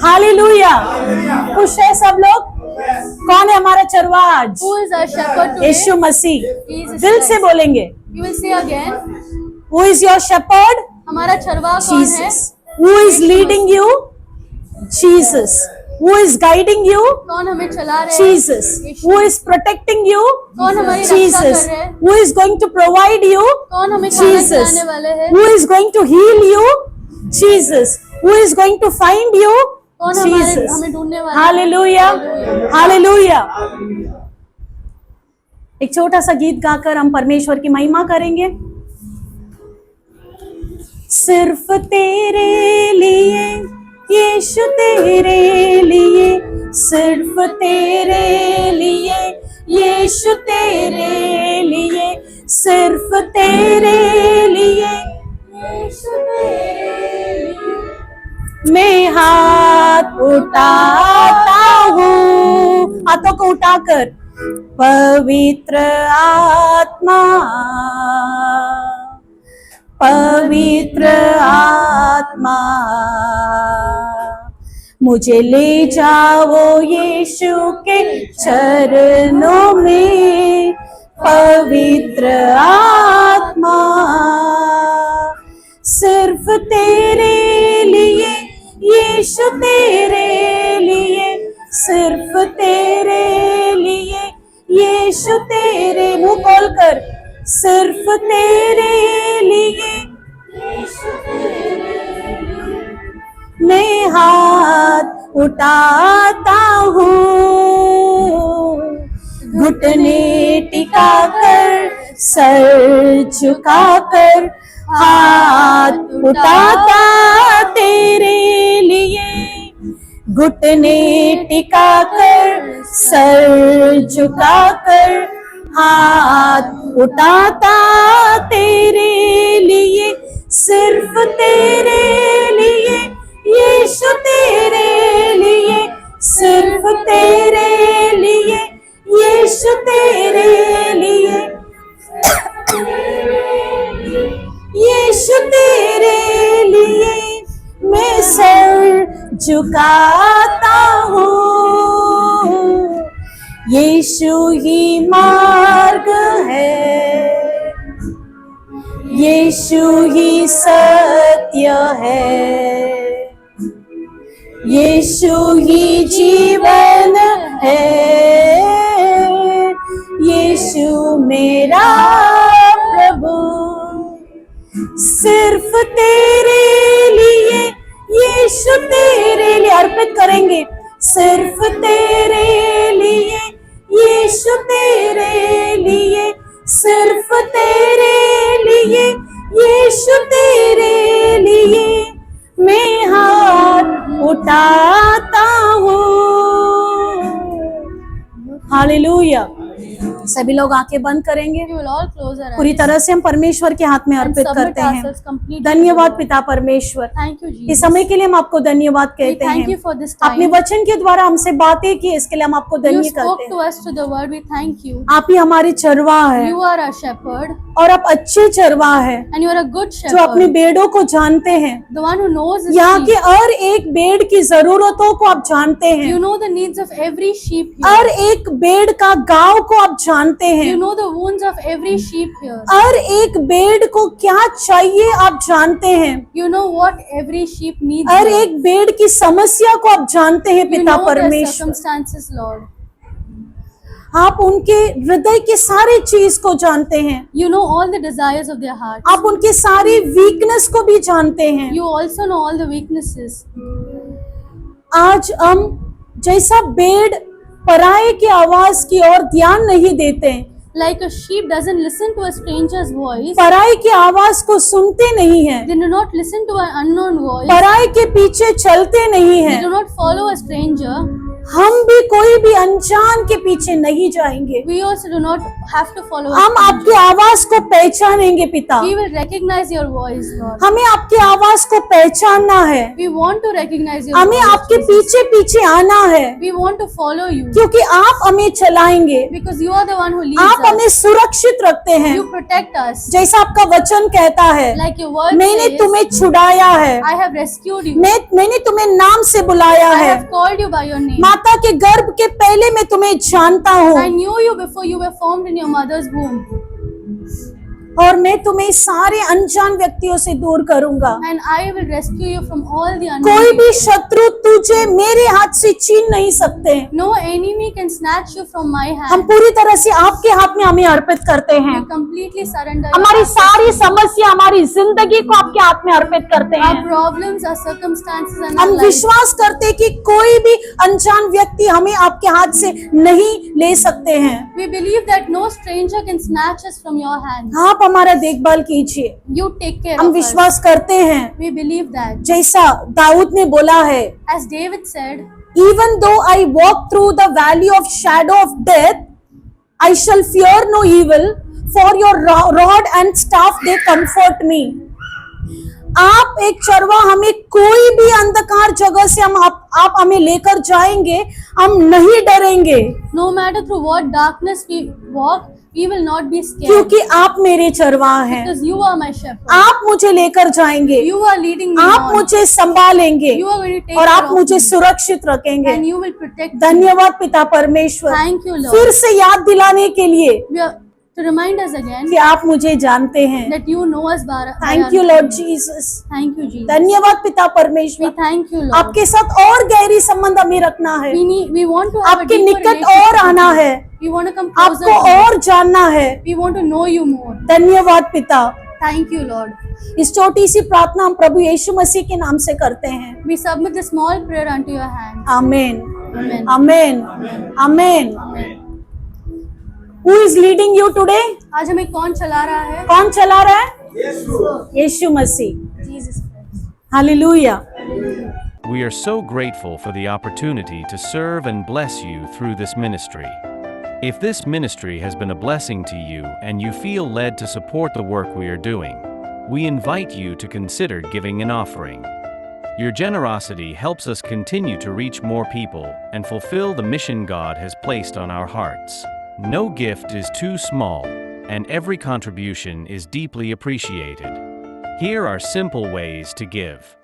hallelujah. खुश है सब लोग? कौन है हमारा चरवाहा आज? Who is our shepherd today? Yeshu Masih. Jesus दिल Christ. से बोलेंगे, You will say again, Who is your shepherd? हमारा चरवाहा कौन है? Jesus. Who is leading you? Jesus. Who is guiding you? कौन हमें चला रहे हैं? Jesus. Yeshu. Who is protecting you? कौन हमारी रक्षा Jesus. कर रहे हैं? Who is going to provide you? कौन हमें खाना Jesus. खिलाने वाले हैं? Who is going to heal you? Jesus. Who is going to find you? कौन Jesus. हमें ढूंढने वाला है? Hallelujah, hallelujah. एक छोटा सा गीत गाकर हम परमेश्वर की महिमा करेंगे। सिर्फ तेरे लिए यीशु, तेरे लिए, सिर्फ तेरे लिए यीशु, तेरे लिए, सिर्फ तेरे लिए यीशु, तेरे लिए मैं हाथ उठाता हूँ। हाथों को उठाकर, पवित्र आत्मा, पवित्र आत्मा, मुझे ले जाओ यीशु के चरणों में। पवित्र आत्मा, सिर्फ तेरे लिए यीशु, तेरे लिए, सिर्फ तेरे लिए यीशु, तेरे, मुंह खोलकर, सिर्फ तेरे लिए यीशु, तेरे लिए मैं हाथ उठाता हूँ। घुटने टिकाकर, सर झुकाकर, हाथ उठाता तेरे लिए। घुटने टिकाकर, सर झुकाकर, हाथ उठाता तेरे लिए। सिर्फ तेरे लिए यीशु तेरे लिए, सिर्फ तेरे लिए, यीशु तेरे लिए, यीशु तेरे लिए मैं सर झुकाता हूँ। यीशु ही मार्ग है, यीशु ही सत्य है, यीशु ही जीवन है, यीशु मेरा प्रभु। सिर्फ तेरे लिए, यीशु तेरे लिए अर्पित करेंगे। सिर्फ तेरे लिए, यीशु तेरे लिए, सिर्फ तेरे लिए, यीशु तेरे लिए मैं हाथ उठाता हूँ। हालेलुया। सभी लोग आंखें बंद करेंगे। We will all close our पूरी eyes तरह से हम परमेश्वर के हाथ में and अर्पित submit करते हैं। ourselves completely. धन्यवाद पिता परमेश्वर, Thank you, इस Jesus. समय के लिए हम आपको धन्यवाद We कहते thank you हैं। for this अपने time. वचन के द्वारा हमसे बातें की, इसके लिए हम आपको You धन्य spoke करते to हैं। us through the word. We thank you. आप ही हमारे चरवाह है You are our shepherd और आप अच्छे चरवाह है and you are a good जो अपने shepherd. बेड़ों को जानते हैं। The one who knows his यहाँ के sheep. हर एक बेड़ की जरूरतों को आप जानते हैं। You know the needs of every sheep her here. एक बेड़ का गांव को आप जानते हैं। You know the wounds of every sheep here. हर एक बेड़ को क्या चाहिए आप जानते हैं। You know what every sheep needs. Her here. एक बेड़ की समस्या को आप जानते हैं You पिता know their परमेश्वर। circumstances, Lord. आप उनके हृदय के सारे चीज को जानते हैं। You know all the desires of their hearts. आप उनके सारी वीकनेस को भी जानते हैं। You also know all the weaknesses. आज हम जैसा भेड़ पराये की आवाज की ओर ध्यान नहीं देते, Like a sheep doesn't listen to a stranger's voice, पराये की आवाज को सुनते नहीं है, they do not listen to an unknown voice, पराये के पीछे चलते नहीं they है, do not follow a stranger. हम भी कोई भी अनजान के पीछे नहीं जाएंगे। We also do not have to follow a हम stranger. आपकी आवाज को पहचानेंगे पिता। We will recognize your voice, Lord. हमें आपकी आवाज को पहचानना है। We want to recognize your हमें voice, आपके Jesus. पीछे पीछे आना है, We want to follow you क्योंकि आप हमें चलाएंगे, because you are the one who leads आप हमें us. सुरक्षित रखते हैं। You protect us. जैसा आपका वचन कहता है, Like your word मैंने says, तुम्हें छुड़ाया है, I have rescued you. मैंने तुम्हें नाम से बुलाया I है। have called you by your name. माता के गर्भ के पहले मैं तुम्हें जानता I हूँ knew you before you were formed in your mother's womb. और मैं तुम्हें सारे अनजान व्यक्तियों से दूर करूंगा। And I will rescue you from all the कोई unknown. भी शत्रु तुझे मेरे हाथ से छीन नहीं सकते। No enemy can snatch you from my हम hand. पूरी तरह से आपके हाथ में हमें अर्पित करते हैं। We completely surrender. हमारी your सारी समस्या, हमारी जिंदगी को आपके हाथ में अर्पित करते our हैं। problems, our circumstances, and our हम life. विश्वास करते कि कोई भी अनजान व्यक्ति हमें आपके हाथ से नहीं ले सकते हैं। We believe that no stranger can snatch us from your hand. आप हमारा देखभाल कीजिए। You take care हम of us. विश्वास करते हैं We believe that. जैसा दाऊद ने बोला है, As David said, even though I walk through the valley of shadow of death, I shall fear no evil, for your rod and staff they comfort me. आप एक चरवा, हमें कोई भी अंधकार जगह से आप हमें लेकर जाएंगे, हम नहीं डरेंगे, no matter through what darkness we walk, we will not be scared. क्योंकि आप मेरे चरवा हैं। Because you are my shepherd. आप मुझे लेकर जाएंगे, You are leading me आप on. मुझे संभालेंगे You are going to take और care आप of मुझे me. सुरक्षित रखेंगे। And you will protect me. धन्यवाद पिता परमेश्वर, Thank you, Lord. फिर से याद दिलाने के लिए We are, to remind us again कि आप मुझे जानते हैं। that you know us by our thank you Lord Jesus. Thank you, Jesus. धन्यवाद पिता We परमेश्वर, thank you, Lord. आपके साथ और गहरी संबंध हमें रखना है, We want to have a आपके deeper निकट relationship और with आना you. है, We want to come closer आपको to you. और जानना है। We want to know you more. धन्यवाद पिता। Thank you, Lord. इस छोटी सी प्रार्थना हम प्रभु यीशु मसीह के नाम से करते हैं। We submit this small prayer unto your hands. आमीन, Amen. आमीन, आमीन। Who is leading you today? आज हमें कौन चला रहा है? कौन चला रहा है? यीशु मसीह। Jesus Christ. Hallelujah. We are so grateful for the opportunity to serve and bless you through this ministry. If this ministry has been a blessing to you and you feel led to support the work we are doing, we invite you to consider giving an offering. Your generosity helps us continue to reach more people and fulfill the mission God has placed on our hearts. No gift is too small, and every contribution is deeply appreciated. Here are simple ways to give.